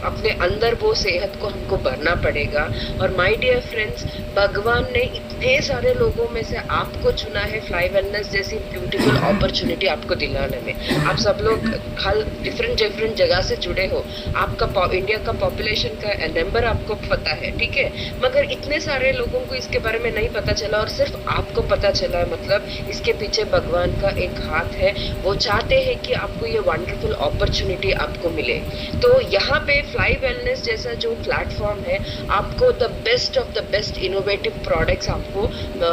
अपने अंदर वो सेहत को हमको भरना पड़ेगा। और माय डियर फ्रेंड्स, भगवान ने इतने सारे लोगों में से आपको चुना है फ्लाई वेलनेस जैसी ब्यूटीफुल अपॉर्चुनिटी आपको दिलाने में। आप सब लोग हर डिफरेंट जगह से जुड़े हो, आपका इंडिया का पॉपुलेशन का नंबर आपको पता है, ठीक है, मगर इतने सारे लोगों को इसके बारे में नहीं पता चला और सिर्फ आपको पता चला है। मतलब इसके पीछे भगवान का एक हाथ है, वो चाहते हैं कि आपको ये वंडरफुल अपॉर्चुनिटी आपको मिले। तो यहाँ पे फ्लाई वेलनेस जैसा जो प्लेटफॉर्म है, आपको the best of the best innovative products आपको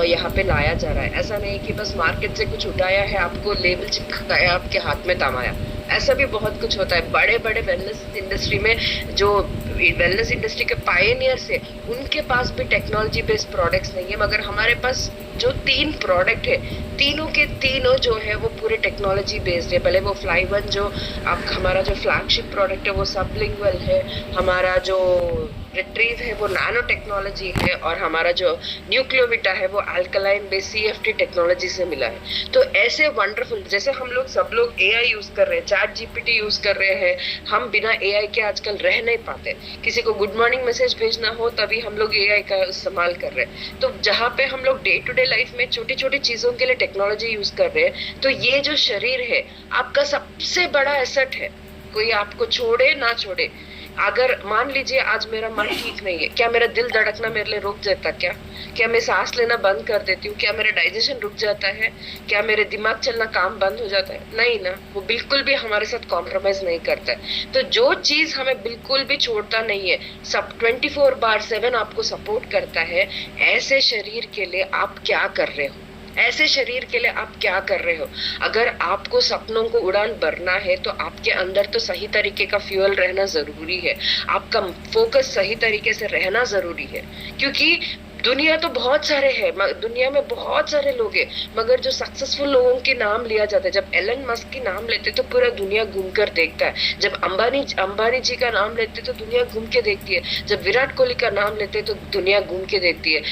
यहाँ पे लाया जा रहा है। ऐसा नहीं कि बस मार्केट से कुछ उठाया है, आपको लेबल चिपकाया, आपके हाथ में थमाया, ऐसा भी बहुत कुछ होता है। बड़े बड़े वेलनेस इंडस्ट्री में जो वेलनेस इंडस्ट्री के पायनियर्स है, उनके पास भी टेक्नोलॉजी बेस्ड प्रोडक्ट्स नहीं है, मगर हमारे पास जो 3 प्रोडक्ट है, तीनों के तीनों जो है वो पूरे टेक्नोलॉजी बेस्ड है। पहले वो फ्लाई वन जो हमारा जो फ्लैगशिप प्रोडक्ट है वो सबलिंगुअल है, हमारा जो रिट्रीव है वो नैनो टेक्नोलॉजी है, और हमारा जो न्यूक्लियोविटा है वो अल्कलाइन बेस्ड CFT टेक्नोलॉजी से मिला है। तो ऐसे वंडरफुल, जैसे हम लोग सब लोग AI यूज कर रहे हैं, चैट GPT यूज कर रहे हैं, हम बिना AI के आजकल रह नहीं पाते। किसी को गुड मॉर्निंग मैसेज भेजना हो तभी हम लोग AI का इस्तेमाल कर रहे हैं। तो जहाँ पे हम लोग डे टू डे लाइफ में छोटी छोटी चीजों के लिए टेक्नोलॉजी यूज कर रहे हैं, तो ये जो शरीर है आपका सबसे बड़ा एसेट है। कोई आपको छोड़े ना छोड़े, अगर मान लीजिए आज मेरा मन ठीक नहीं है, क्या मेरा दिल धड़कना मेरे लिए रुक जाता? क्या मैं सांस लेना बंद कर देती हूँ? क्या मेरा डाइजेशन रुक जाता है? क्या मेरे दिमाग चलना काम बंद हो जाता है? नहीं ना, वो बिल्कुल भी हमारे साथ कॉम्प्रोमाइज नहीं करता है। तो जो चीज हमें बिल्कुल भी छोड़ता नहीं है, सब 24/7 आपको सपोर्ट करता है, ऐसे शरीर के लिए आप क्या कर रहे हो? ऐसे शरीर के लिए आप क्या कर रहे हो? अगर आपको सपनों को उड़ान भरना है तो आपके अंदर तो सही तरीके का फ्यूल रहना जरूरी है, आपका फोकस सही तरीके से रहना जरूरी है। क्योंकि दुनिया तो बहुत सारे हैं, दुनिया में बहुत सारे लोग हैं, मगर जो सक्सेसफुल लोगों के नाम लिया जाता है, जब एलन मस्क की नाम लेते तो पूरा दुनिया घूम कर देखता है, जब अंबानी जी का नाम लेते तो दुनिया घूम के देखती है, जब विराट कोहली का नाम लेते तो दुनिया घूम के देखती है,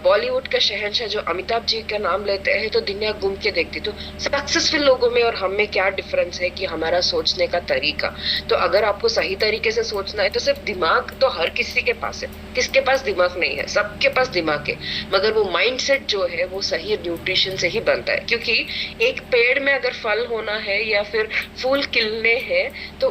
बॉलीवुड का शहंशाह जो अमिताभ जी का नाम लेते हैं तो दुनिया घूम के देखती है। तो सक्सेसफुल लोगों में और हम में क्या डिफरेंस है कि हमारा सोचने का तरीका। तो अगर आपको सही तरीके से सोचना है तो सिर्फ दिमाग तो हर किसी के पास है, किसके पास दिमाग नहीं है, सबके पास दिमाग है, मगर वो माइंडसेट जो है वो सही न्यूट्रिशन से ही बनता है। क्योंकि एक पेड़ में अगर फल होना है या फिर फूल खिलने हैं तो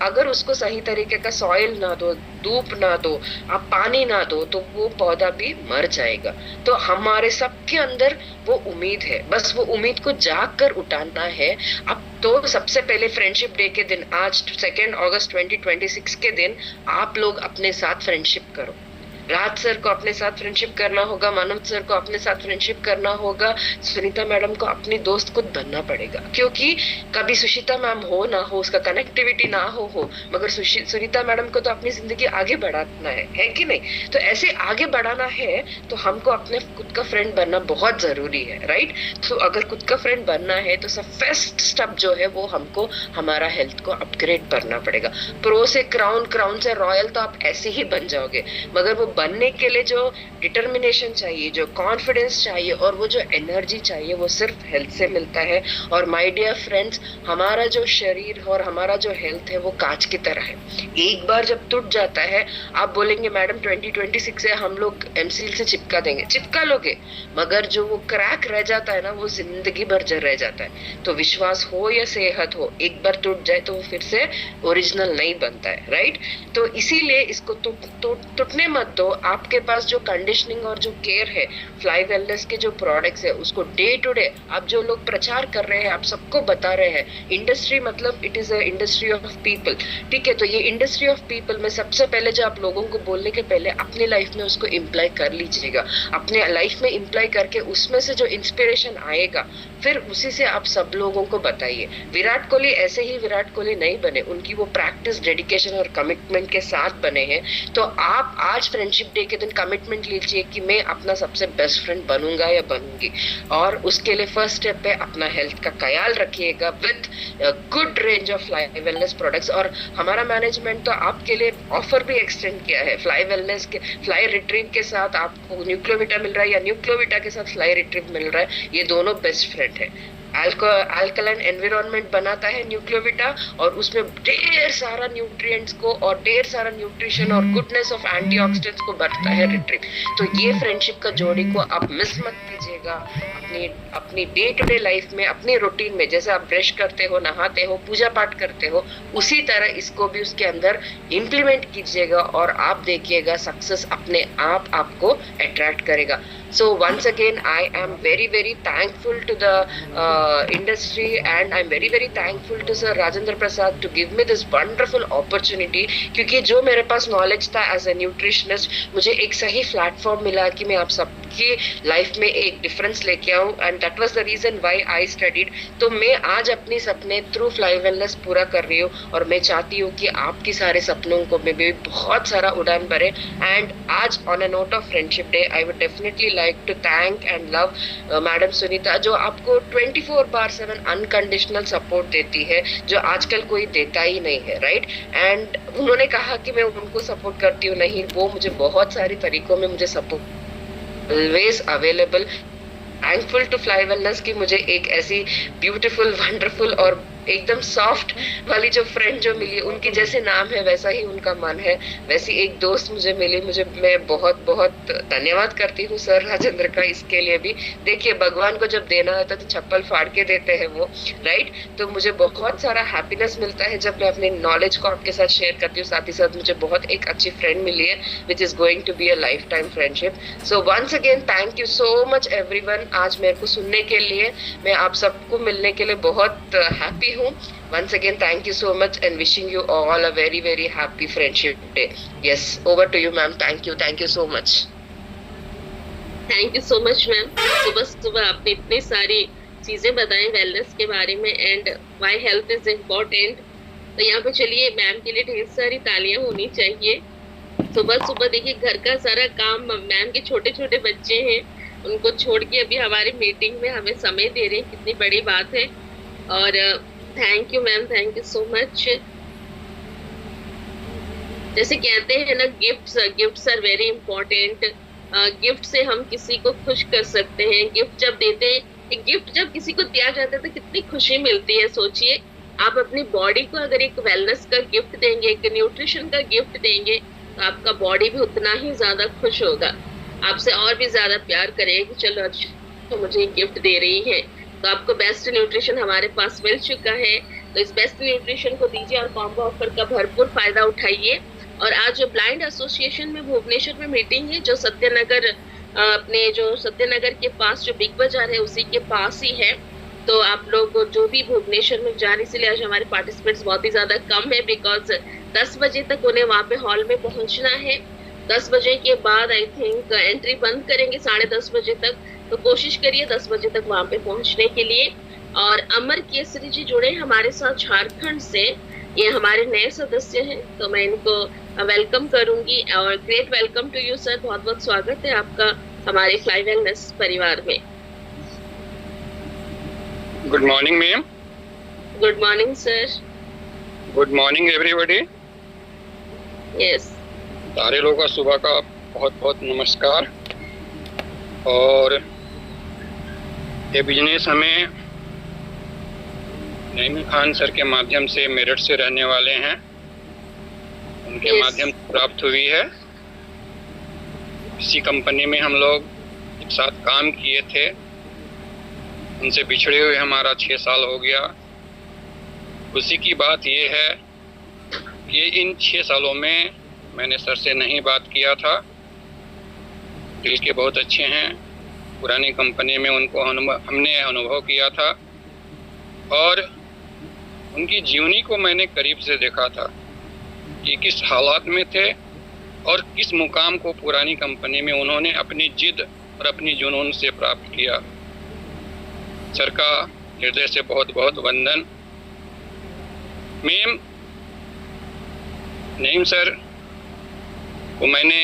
अगर उसको सही तरीके का सॉइल ना दो, धूप ना दो, आप पानी ना दो, तो वो पौधा भी मर जाएगा। तो हमारे सबके अंदर वो उम्मीद है, बस वो उम्मीद को जाग कर उठाना है। अब तो सबसे पहले फ्रेंडशिप डे के दिन, आज 2 अगस्त 2026 के दिन, आप लोग अपने साथ फ्रेंडशिप करो। राज सर को अपने साथ फ्रेंडशिप करना होगा, मनोज सर को अपने साथ फ्रेंडशिप करना होगा, सुनीता मैडम को अपनी दोस्त खुद बनना पड़ेगा। क्योंकि कभी सुशीता मैम हो ना हो, उसका कनेक्टिविटी ना हो, मगर सुनीता मैडम को तो अपनी जिंदगी आगे बढ़ाना है कि नहीं? तो ऐसे आगे बढ़ाना है तो हमको अपने खुद का फ्रेंड बनना बहुत जरूरी है, राइट? तो अगर खुद का फ्रेंड बनना है तो सब फर्स्ट स्टेप जो है वो हमको हमारा हेल्थ को अपग्रेड करना पड़ेगा। प्रो से क्राउन, क्राउन से रॉयल तो आप ऐसे ही बन जाओगे, मगर वो बनने के लिए जो डिटर्मिनेशन चाहिए, जो कॉन्फिडेंस चाहिए और वो जो एनर्जी चाहिए, वो सिर्फ हेल्थ से मिलता है। और माय डियर फ्रेंड्स, हमारा जो शरीर और हमारा जो हेल्थ है वो कांच की तरह है। एक बार जब टूट जाता है, आप बोलेंगे मैडम 2026 से हम लोग एमसील से चिपका देंगे, चिपका लोगे, मगर जो वो क्रैक रह जाता है ना, वो जिंदगी भर रह जाता है। तो विश्वास हो या सेहत हो, एक बार टूट जाए तो वो फिर से ओरिजिनल नहीं बनता है, राइट? तो इसीलिए इसको टूटने मत दो। आपके पास जो कंडीशनिंग और जो केयर है, फ्लाई वेलनेस के जो प्रोडक्ट्स है, उसको डे टू डे आप जो लोग प्रचार कर रहे हैं, आप सबको बता रहे हैं। इंडस्ट्री मतलब it is a industry of people, ठीक है? तो ये इंडस्ट्री ऑफ पीपल में सबसे पहले जो आप लोगों को बोलने के पहले अपने लाइफ में उसको इम्प्लाई कर लीजिएगा। अपने लाइफ में इम्प्लाई करके उसमें से जो इंस्पिरेशन आएगा, फिर उसी से आप सब लोगों को बताइए। विराट कोहली ऐसे ही विराट कोहली नहीं बने, उनकी वो प्रैक्टिस, डेडिकेशन और कमिटमेंट के साथ बने हैं। तो आप आज फ्रेंडशिप डे के दिन कमिटमेंट लीजिए कि मैं अपना सबसे बेस्ट फ्रेंड बनूंगा या बनूंगी, और उसके लिए फर्स्ट स्टेप पे अपना हेल्थ का ख्याल रखिएगा with good range of fly wellness products. और हमारा मैनेजमेंट तो आपके लिए ऑफर भी एक्सटेंड किया है। फ्लाई वेलनेस के फ्लाई रिट्रीव के साथ आपको न्यूक्लोविटा मिल रहा है, या न्यूक्लोविटा के साथ फ्लाई रिट्रीव मिल रहा है। ये दोनों बेस्ट फ्रेंड है। अल्कलाइन एनवायरनमेंट बनाता है न्यूक्लोविटा, और उसमें ढेर सारा न्यूट्रिएंट्स को और ढेर सारा न्यूट्रिशन और गुडनेस ऑफ एंटीऑक्सीडेंट्स को भरता है रिट्रीव। तो ये फ्रेंडशिप का जोड़ी को आप मिस मत कीजिएगा। अपनी डे टू डे लाइफ में, अपनी रूटीन में, जैसे आप ब्रश करते हो, नहाते हो, पूजा पाठ करते हो, उसी तरह इसको भी उसके अंदर इम्प्लीमेंट कीजिएगा, और आप देखिएगा सक्सेस अपने आप आपको अट्रैक्ट करेगा। So once again, I am very very thankful to the industry, and I'm very very thankful to Sir Rajendra Prasad to give me this wonderful opportunity। क्योंकि जो मेरे पास नॉलेज था एज ए न्यूट्रिशनिस्ट, मुझे एक सही platform मिला कि मैं आप सबकी लाइफ में एक डिफरेंस लेके आऊँ, and that was the reason why I studied. तो मैं आज अपने सपने थ्रू फ्लाई वेलनेस पूरा कर रही हूँ, और मैं चाहती हूँ कि आपकी सारे सपनों को मैं भी बहुत सारा उड़ान भरे। एंड आज on a note of friendship day, I would definitely like to thank and love madam Sunita, जो आपको 24/7 अनकंडीशनल सपोर्ट देती है, जो आजकल कोई देता ही नहीं है, राइट? एंड उन्होंने कहा कि मैं उनको सपोर्ट करती हूँ, नहीं, वो मुझे बहुत सारे तरीकों में मुझे support always available. Thankful to Fly Wellness की मुझे एक ऐसी ब्यूटीफुल, वंडरफुल और एकदम सॉफ्ट वाली जो फ्रेंड जो मिली, उनकी जैसे नाम है वैसा ही उनका मन है, वैसी एक दोस्त मुझे मिली। मैं बहुत बहुत धन्यवाद करती हूँ सर राजेंद्र का इसके लिए भी। देखिए, भगवान को जब देना होता है तो चप्पल फाड़ के देते हैं वो, राइट? तो मुझे बहुत सारा हैप्पीनेस मिलता है जब मैं अपने नॉलेज को आपके साथ शेयर करती हूँ। साथ ही साथ मुझे बहुत एक अच्छी फ्रेंड मिली है, which is going to be a life time friendship. So once again thank you so much everyone, आज मेरे को सुनने के लिए। मैं आप सबको मिलने के लिए बहुत हैप्पी हूँ। Once again, thank you so much and wishing you all a very very happy friendship day. Yes, over to you ma'am. Thank you so much. Thank you so much ma'am. सुबह सुबह आपने इतनी सारी चीजें बताई wellness के बारे में, and why health is important. तो यहाँ पे चलिए मैम के लिए ढेर सारी तालियां होनी चाहिए। सुबह सुबह देखिए घर का सारा काम, मैम के छोटे छोटे बच्चे हैं, उनको छोड़ के अभी हमारी मीटिंग में हमें समय दे रहे हैं, कितनी बड़ी बात है। और thank you ma'am, thank you so much. जैसे कहते हैं ना, gifts are very important. Gift से हम किसी को खुश कर सकते हैं। गिफ्ट जब देते हैं, एक गिफ्ट जब किसी को दिया जाता है तो कितनी खुशी मिलती है। सोचिए, आप अपनी बॉडी को अगर एक वेलनेस का गिफ्ट देंगे, एक न्यूट्रिशन का गिफ्ट देंगे, तो आपका बॉडी भी उतना ही ज्यादा खुश होगा, आपसे और भी ज्यादा प्यार करेगा कि चलो तो मुझे गिफ्ट दे रही है। तो आपको बेस्ट न्यूट्रिशन हमारे पास मिल चुका है, तो इस बेस्ट न्यूट्रिशन को दीजिए और कॉम्बो ऑफर का भरपूर फायदा उठाइए। और आज जो ब्लाइंड एसोसिएशन में भुवनेश्वर में मीटिंग है, जो सत्यनगर, अपने जो सत्यनगर के पास जो बिग बाजार है उसी के पास ही है। तो आप लोग जो भी भुवनेश्वर में जा रहे, इसलिए आज हमारे पार्टिसिपेंट्स बहुत ही ज्यादा कम है, बिकॉज 10 बजे तक उन्हें वहां पे हॉल में पहुंचना है। 10 बजे के बाद आई थिंक एंट्री बंद करेंगे 10:30 बजे तक, तो कोशिश करिए 10 बजे तक वहां पे पहुंचने के लिए। और अमर केसरी जी जुड़े हमारे साथ झारखंड से, ये हमारे नए सदस्य हैं, तो मैं इनको वेलकम करूंगी। और great welcome to you sir, बहुत बहुत स्वागत है आपका हमारे फ्लाई वेलनेस परिवार में। Good morning ma'am. Good morning sir. Good morning everybody. Yes, सारे लोगों का सुबह का बहुत बहुत नमस्कार। और ये बिजनेस हमें नईम खान सर के माध्यम से, मेरठ से रहने वाले हैं, उनके Yes. माध्यम से प्राप्त हुई है। इसी कंपनी में हम लोग एक साथ काम किए थे, उनसे बिछड़े हुए हमारा 6 साल हो गया। खुशी की बात ये है कि इन 6 सालों में मैंने सर से नहीं बात किया था। दिल के बहुत अच्छे हैं, पुरानी कंपनी में उनको हमने अनुभव किया था और उनकी जीवनी को मैंने करीब से देखा था कि किस हालात में थे और किस मुकाम को पुरानी कंपनी में उन्होंने अपनी जिद और अपनी जुनून से प्राप्त किया। सर का हृदय से बहुत बहुत वंदन। मैम, नईम सर को मैंने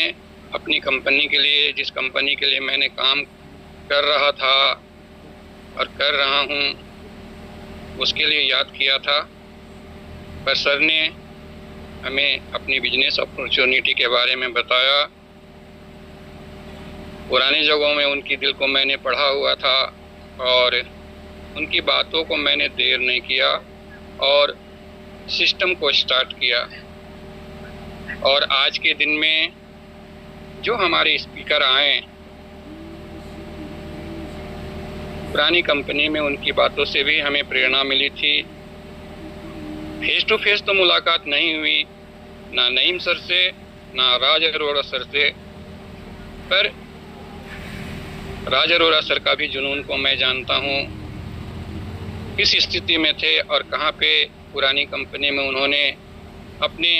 अपनी कंपनी के लिए, जिस कंपनी के लिए मैंने काम कर रहा था और कर रहा हूँ, उसके लिए याद किया था, पर सर ने हमें अपनी बिजनेस अपॉर्चुनिटी के बारे में बताया। पुरानी जगहों में उनकी दिल को मैंने पढ़ा हुआ था और उनकी बातों को मैंने देर नहीं किया और सिस्टम को स्टार्ट किया। और आज के दिन में जो हमारे स्पीकर आए, पुरानी कंपनी में उनकी बातों से भी हमें प्रेरणा मिली थी। फेस टू फेस तो मुलाकात नहीं हुई, ना नईम सर से, ना राज अरोड़ा सर से, पर राज अरोड़ा सर का भी जुनून को मैं जानता हूँ, किस स्थिति में थे और कहाँ पे पुरानी कंपनी में उन्होंने अपने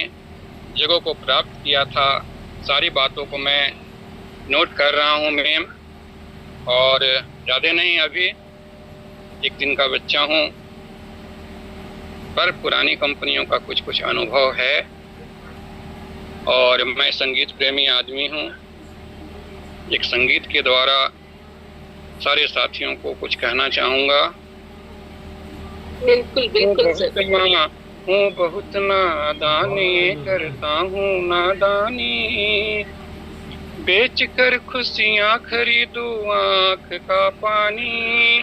जगह को प्राप्त किया था। सारी बातों को मैं नोट कर रहा हूँ मैम, और ज़्यादा नहीं, अभी 1 दिन का बच्चा हूँ, पर पुरानी कंपनियों का कुछ कुछ अनुभव है। और मैं संगीत प्रेमी आदमी हूँ। एक संगीत के द्वारा सारे साथियों को कुछ कहना चाहूँगा। बिल्कुल बिल्कुल सर। हूँ बहुत नादानी करता हूँ नादानी, बेच कर खुशियाँ खरीदूं आँख का पानी।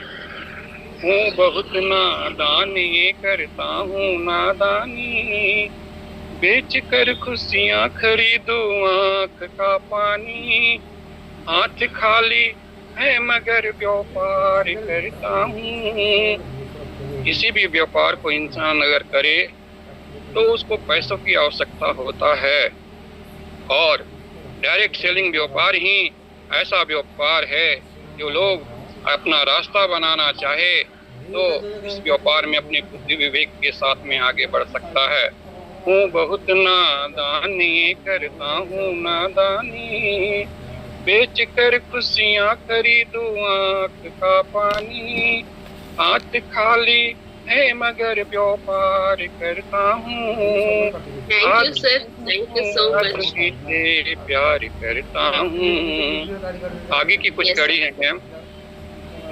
हूँ बहुत नादानी करता हूँ नादानी, बेच कर खुशियाँ खरीदूं आँख का पानी। हाथ खाली है मगर व्यापार करता हूँ। किसी भी व्यापार को इंसान अगर करे तो उसको पैसों की आवश्यकता होता है, और डायरेक्ट सेलिंग व्यापार ही ऐसा व्यापार है जो लोग अपना रास्ता बनाना चाहे तो इस व्यापार में अपने बुद्धि विवेक के साथ में आगे बढ़ सकता है। हूँ बहुत नादानी करता हूँ नादानी, बेच कर खुशियाँ खरीदूं आँख का पानी। हाथ खाली है मगर व्यापार करता हूँ। Thank you sir, thank you so much. आदमी से प्यार करता हूँ। आगे की कुछ कड़ी है मैम।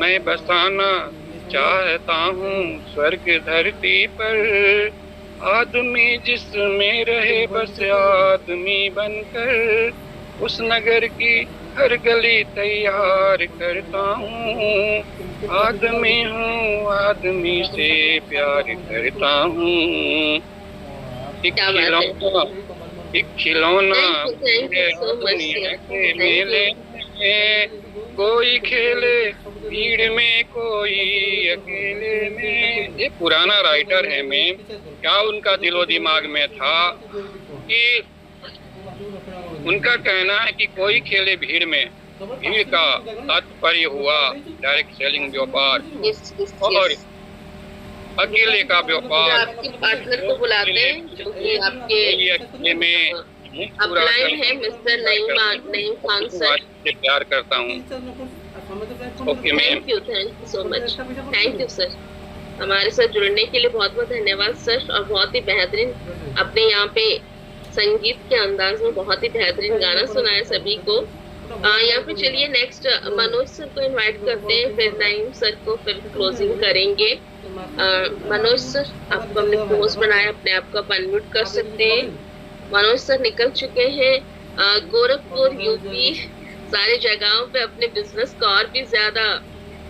मैं बसाना चाहता हूँ स्वर्ग धरती पर, आदमी जिसमें रहे बस आदमी बनकर, उस नगर की हर गली तैयार करता हूँ। आदमी हूँ, आदमी से प्यार करता हूँ। एक खिलौना दुनिया के मेले में, कोई खेले भीड़ में कोई अकेले में। ये पुराना राइटर है मैम, क्या उनका दिलो दिमाग में था कि उनका कहना है कि कोई खेले भीड़ में, भीड़ का तात्पर्य हुआ डायरेक्ट सेलिंग व्यापार, और अकेले का व्यापार आपके पार्टनर को बुलाते हैं जो कि आपके में अपलाइन है मिस्टर नईम खान सर। प्यार करता हूँ। Okay ma'am, thank you so much. Thank you sir, हमारे साथ जुड़ने के लिए बहुत बहुत धन्यवाद सर। और बहुत ही बेहतरीन अपने यहाँ पे संगीत के अंदाज में बहुत ही बेहतरीन गाना सुनाया सभी को। यहाँ पे चलिए नेक्स्ट मनोज सर को इनवाइट करते हैं, फिर नईम सर को फिर क्लोजिंग करेंगे। मनोज सर, आपको हमने पोस्ट बनाया, अपने आप को आप अनम्यूट कर सकते हैं। मनोज सर निकल चुके हैं गोरखपुर यूपी सारी जगहों पे अपने बिजनेस को और भी ज्यादा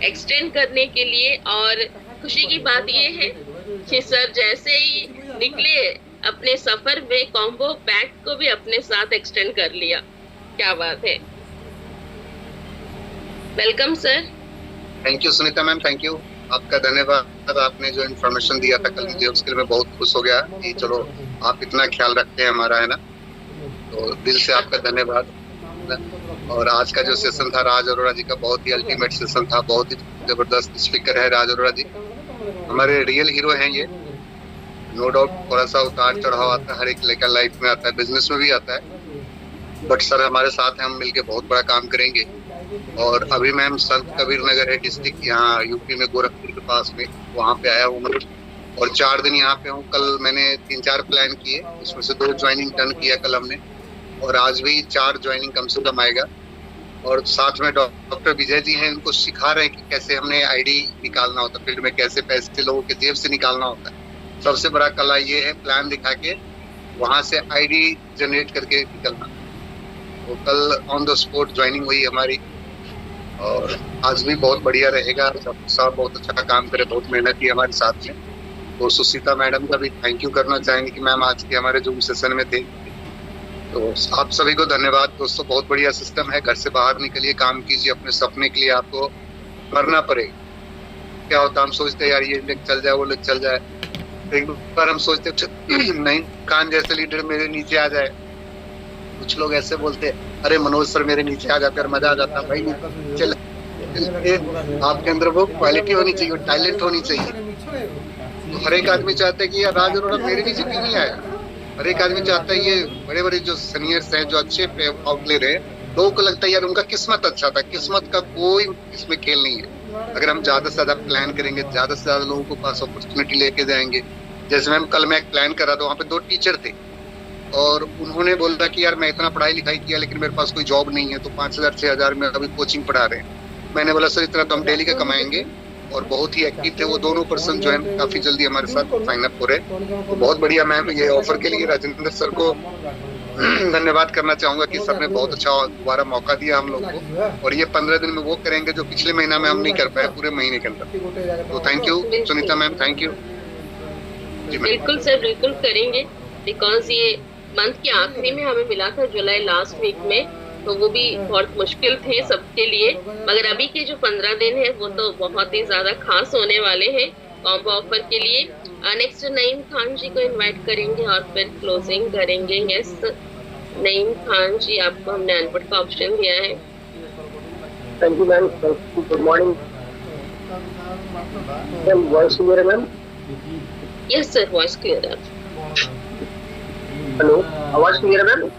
एक्सटेंड करने के लिए। और खुशी की बात ये है कि सर जैसे ही निकले अपने सफर में कॉम्बो पैक को भी अपने साथ एक्सटेंड कर लिया। क्या बात है, welcome sir. Thank you Sunita ma'am, thank you, आपका धन्यवाद। आपने जो इन्फॉर्मेशन दिया था कल मुझे, उसके लिए मैं बहुत खुश हो गया कि चलो आप इतना ख्याल रखते हैं हमारा, है ना, तो दिल से आपका धन्यवाद। और आज का जो सेशन था राज अरोड़ा जी का, बहुत ही अल्टीमेट सेशन था, बहुत ही जबरदस्त स्पीकर है राज अरोड़ा जी, हमारे रियल हीरो हैं ये, नो डाउट। थोड़ा सा उतार चढ़ाव आता है, हर एक लेकर लाइफ में आता है, बिजनेस में भी आता है, बट सर हमारे साथ हैं, हम मिलके बहुत बड़ा काम करेंगे। और अभी मैम संत कबीर नगर है डिस्ट्रिक्ट, यहाँ यूपी में गोरखपुर के पास में, वहाँ पे आया हूँ मैं, और 4 दिन यहाँ पे हूँ। कल मैंने 3-4 प्लान किए, उसमें से 2 ज्वाइनिंग डन किया कल हमने, और आज भी 4 ज्वाइनिंग कम से कम आएगा। और साथ में डॉक्टर विजय जी हैं, उनको सिखा रहे हैं कि कैसे हमने आईडी निकालना होता है फील्ड में, कैसे पैसे लोगों के जेब से निकालना होता है। सबसे बड़ा कला ये है प्लान दिखा के वहाँ से आईडी जनरेट करके निकलना। तो कल ऑन द स्पॉट ज्वाइनिंग हुई हमारी, और आज भी बहुत बढ़िया रहेगा। सब बहुत अच्छा काम करे, बहुत मेहनत की हमारे साथ में। तो सुशीता मैडम का भी थैंक यू करना चाहेंगे कि मैम आज के हमारे जूम सेशन में थे। तो आप सभी को धन्यवाद दोस्तों, बहुत बढ़िया सिस्टम है। घर से बाहर निकलिए, काम कीजिए, अपने सपने के लिए आपको मरना पड़ेगा। क्या होता हम सोचते यार ये लेग चल जाए, वो लेग चल जाए, एक बार हम सोचते नहीं खान जैसे लीडर मेरे नीचे आ जाए। कुछ लोग ऐसे बोलते अरे मनोज सर मेरे नीचे आ जाकर मजा आ जाता। भाई चल, आपके अंदर वो क्वालिटी होनी चाहिए, टैलेंट होनी चाहिए। तो हर एक आदमी चाहता है कि यार राज अरोड़ा मेरे नीचे क्यों नहीं आया। हर एक आदमी चाहता है, ये बड़े बड़े जो सीनियर्स हैं, जो अच्छे आउटलेयर हैं, लोगों को लगता है यार उनका किस्मत अच्छा था। किस्मत का कोई इसमें खेल नहीं है। अगर हम ज्यादा से ज्यादा प्लान करेंगे, ज्यादा से ज्यादा लोगों को पास अपॉर्चुनिटी लेके जाएंगे। जैसे मैम कल मैं एक प्लान कर रहा था, वहाँ पे 2 टीचर थे, और उन्होंने बोला कि यार मैं इतना पढ़ाई लिखाई किया लेकिन मेरे पास कोई जॉब नहीं है, तो 5,000-6,000 में अभी कोचिंग पढ़ा रहे हैं। मैंने बोला सर इतना तो हम डेली का कमाएंगे, और बहुत ही एक्टिव थे वो दोनों पर्सन जो है, काफी जल्दी हमारे साथ साइन अप हो रहे। तो बहुत बढ़िया मैम, ये ऑफर के लिए राजेंद्र सर को धन्यवाद करना चाहूंगा कि सर ने बहुत अच्छा दोबारा मौका दिया हम लोग को, और ये 15 दिन में वो करेंगे जो पिछले महीना में हम नहीं कर पाए पूरे महीने के अंदर। तो thank you Sunita ma'am, thank you. बिल्कुल सर, बिल्कुल करेंगे, बिकॉज ये मंथ के आखिरी में हमें मिला था जुलाई लास्ट वीक में, तो वो भी बहुत मुश्किल थे सबके लिए। मगर अभी के जो 15 दिन है वो तो बहुत ही ज्यादा खास होने वाले हैं कॉम्बो ऑफर के लिए। नेक्स्ट नईम खान जी को इनवाइट करेंगे और फिर क्लोजिंग करेंगे। यस नईम खान जी, आपको हमने अनपढ़ का ऑप्शन दिया है। Thank you ma'am, good morning ma'am. Voice clear है ma'am? Yes sir, voice clear है। हेलो, आवाज क्लियर है ma'am?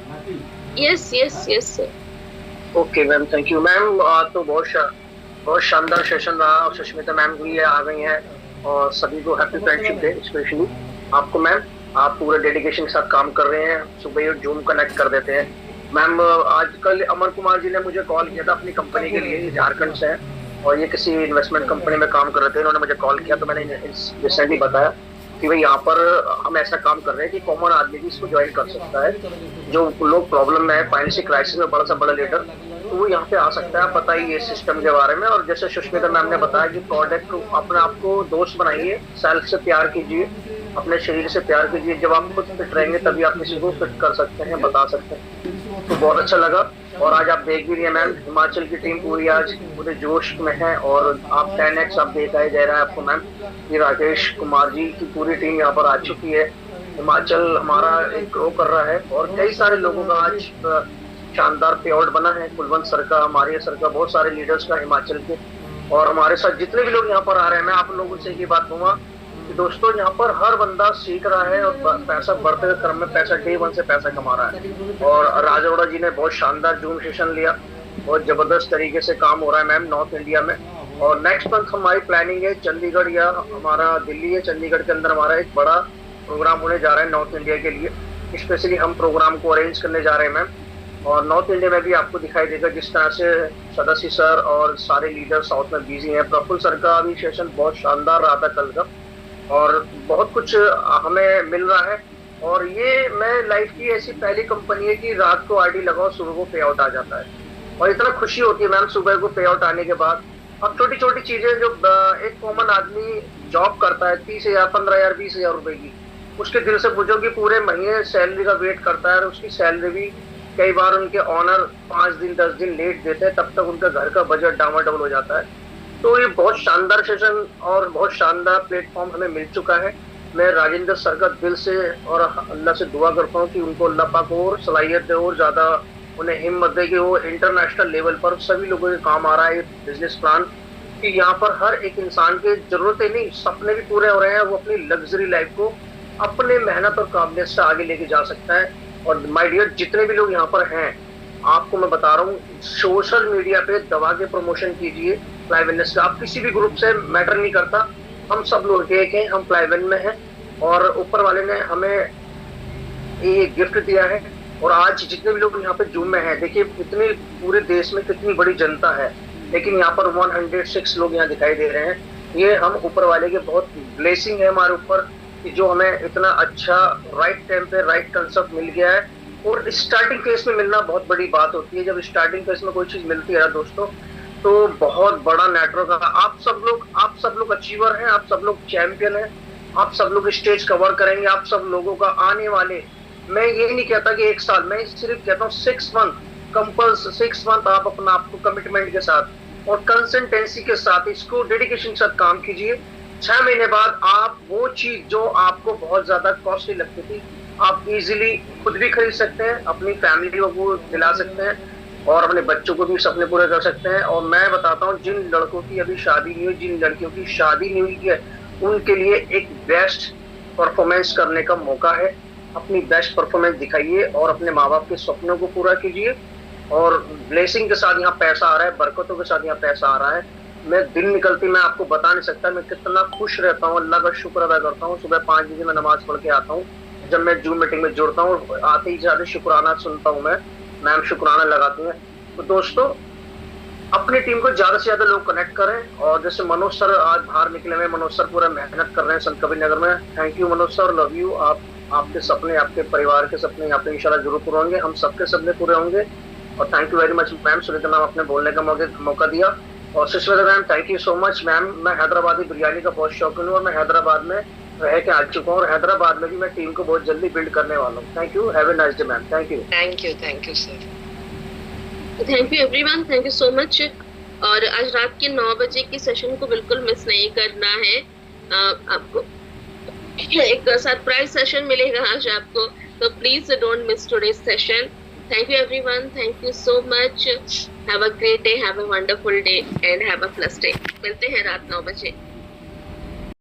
Yes yes yes sir. Okay ma'am, thank you ma'am. तो बहुत शानदार सेशन रहा, और सुष्मिता मैम भी आ गई हैं, और सभी को हैप्पी फ्रेंडशिप डे। स्पेशली आपको मैम, आप पूरे डेडिकेशन के साथ काम कर रहे हैं, सुबह ही जूम कनेक्ट कर देते हैं। मैम आजकल अमर कुमार जी ने मुझे कॉल किया था अपनी कंपनी के लिए, झारखंड से हैं और ये किसी इन्वेस्टमेंट कंपनी में काम कर रहे थे। इन्होंने मुझे कॉल किया तो मैंने रिसेंटली बताया कि भाई यहाँ पर हम ऐसा काम कर रहे हैं कि कॉमन आदमी भी इसको ज्वाइन कर सकता है। जो लोग प्रॉब्लम में है, फाइनेंशियल क्राइसिस में, बड़ा सा बड़ा लीडर, तो वो यहाँ पे आ सकता है। आप बताइए इस सिस्टम के बारे में। और जैसे सुष्मिता मैम ने बताया कि प्रोडक्ट को अपने आप को दोस्त बनाइए, सेल्फ से प्यार कीजिए, अपने शरीर से प्यार कीजिए। जब आप खुद फिट रहेंगे तभी आप किसी को फिट कर सकते हैं, बता सकते हैं। तो बहुत अच्छा लगा। और आज आप देख भी रही है मैम, हिमाचल की टीम पूरी आज पूरे जोश में है और आप 10x आप देखा दे रहा है आपको मैम कि राकेश कुमार जी की पूरी टीम यहाँ पर आ चुकी है। हिमाचल हमारा एक ग्रो कर रहा है और कई सारे लोगों का आज शानदार पे आउट बना है। कुलवंत सर का, हमारे सर का, बहुत सारे लीडर्स का हिमाचल के, और हमारे साथ जितने भी लोग यहाँ पर आ रहे हैं। मैं आप लोगों से ये बात कहूँगा कि दोस्तों यहाँ पर हर बंदा सीख रहा है और पैसा बढ़ते हुए क्रम में पैसा डे 1 से पैसा कमा रहा है। और राज अरोड़ा जी ने बहुत शानदार जूम सेशन लिया, बहुत जबरदस्त तरीके से काम हो रहा है मैम नॉर्थ इंडिया में। और नेक्स्ट मंथ हमारी प्लानिंग है चंडीगढ़ या हमारा दिल्ली है, चंडीगढ़ के अंदर हमारा एक बड़ा प्रोग्राम होने जा रहा है नॉर्थ इंडिया के लिए। स्पेशली हम प्रोग्राम को अरेंज करने जा रहे हैं मैम, और नॉर्थ इंडिया में भी आपको दिखाई देगा जिस तरह से सदासी सर और सारे लीडर साउथ में बिजी हैं। प्रफुल्ल सर का भी सेशन बहुत शानदार रहा था कल का, और बहुत कुछ हमें मिल रहा है। और ये मैं लाइफ की ऐसी पहली कंपनी है कि रात को आईडी लगाओ, सुबह को पे आउट आ जाता है, और इतना खुशी होती है मैम सुबह को पे आउट आने के बाद। अब छोटी छोटी चीजें जो एक कॉमन आदमी जॉब करता है 30,000, 15,000, 20,000 रुपए की, उसके दिल से पूछो कि पूरे महीने सैलरी का वेट करता है, और उसकी सैलरी भी कई बार उनके ऑनर 5 दिन 10 दिन लेट देते हैं, तब तक उनका घर का बजट डामाडोल हो जाता है। तो ये बहुत शानदार सेशन और बहुत शानदार प्लेटफॉर्म हमें मिल चुका है। मैं राजेंद्र सर का दिल से और अल्लाह से दुआ करता हूँ कि उनको अल्लाह पाक और सलाहियत दे और ज़्यादा उन्हें हिम्मत दे कि वो इंटरनेशनल लेवल पर सभी लोगों के काम आ रहा है बिजनेस प्लान, कि यहाँ पर हर एक इंसान के जरूरतें नहीं, सपने भी पूरे हो रहे हैं। वो अपनी लग्जरी लाइफ को अपने मेहनत और काबिलियत से आगे लेके जा सकता है। और माय डियर जितने भी लोग यहाँ पर हैं, आपको मैं बता रहा हूँ, सोशल मीडिया पे दवा के प्रमोशन कीजिए फ्लाई वेलनेस का। आप किसी भी ग्रुप से मैटर नहीं करता, हम सब लोग एक हैं, हम फ्लाई वेल में हैं, और ऊपर वाले ने हमें ये गिफ्ट दिया है। और आज जितने भी लोग यहाँ पे जूम में हैं, देखिए इतने पूरे देश में कितनी बड़ी जनता है, लेकिन यहाँ पर 106 लोग यहाँ दिखाई दे रहे हैं। ये हम ऊपर वाले के बहुत ब्लेसिंग है हमारे ऊपर कि जो हमें इतना अच्छा राइट टाइम पे राइट कंसेप्ट मिल गया है। और स्टार्टिंग फेज में मिलना बहुत बड़ी बात होती है। जब स्टार्टिंग फेज में कोई चीज मिलती है दोस्तों, तो बहुत बड़ा नेटवर्क है। आप सब लोग अचीवर हैं, आप सब लोग चैंपियन हैं, आप सब लोग स्टेज कवर करेंगे। आप सब लोगों का आने वाले, मैं ये नहीं कहता कि 1 साल, मैं सिर्फ कहता हूँ 6 मंथ, कंपल्स 6 मंथ आप अपना आपको कमिटमेंट के साथ और कंसिस्टेंसी के साथ इसको डेडिकेशन के साथ काम कीजिए। 6 महीने बाद आप वो चीज जो आपको बहुत ज्यादा कॉस्टली लगती थी, आप इजीली खुद भी खरीद सकते हैं, अपनी फैमिली को दिला सकते हैं, और अपने बच्चों को भी सपने पूरे कर सकते हैं। और मैं बताता हूँ, जिन लड़कों की अभी शादी नहीं हुई, जिन लड़कियों की शादी नहीं हुई है, उनके लिए एक बेस्ट परफॉर्मेंस करने का मौका है। अपनी बेस्ट परफॉर्मेंस दिखाइए और अपने माँ बाप के सपनों को पूरा कीजिए। और ब्लेसिंग के साथ यहाँ पैसा आ रहा है, बरकतों के साथ यहाँ पैसा आ रहा है। मैं दिन निकलती मैं आपको बता नहीं सकता मैं कितना खुश रहता हूँ, अल्लाह का शुक्र अदा करता हूँ। सुबह 5 बजे मैं नमाज पढ़ के आता हूँ, जब मैं जूम मीटिंग में जुड़ता हूँ, आते ही ज्यादा शुक्राना सुनता हूँ मैं, मैम शुक्राना लगाती हैं। तो दोस्तों अपनी टीम को ज्यादा से ज्यादा लोग कनेक्ट करें। और जैसे मनोज सर आज बाहर निकले हुए, मनोज सर पूरा मेहनत कर रहे हैं संत कबीर नगर में। Thank you Manoj sir, love you. आपके सपने, आपके परिवार के सपने यहाँ पे इंशाल्लाह जरूर पूरे होंगे, हम सबके सपने पूरे होंगे। और thank you very much ma'am, Sunita ma'am आपने बोलने का मौका दिया। और Sushmita ma'am thank you so much ma'am. मैं हैदराबादी बिरयानी का बहुत शौकीन हूँ और मैं हैदराबाद में रह के आ चुका हूँ, और हैदराबाद में भी मैं टीम को बहुत जल्दी बिल्ड करने वाला हूँ। Thank you, have a nice day ma'am. Thank you sir. Thank you everyone, thank you so much. और आज रात के 9 बजे की सेशन को बिल्कुल मिस नहीं करना है। आपको एक सरप्राइज सेशन मिलेगा आज आपको, तो please don't miss today's session. Thank you everyone, thank you so much. Have a great day, have a wonderful day and have a plus day. मिलते हैं रात 9 बजे।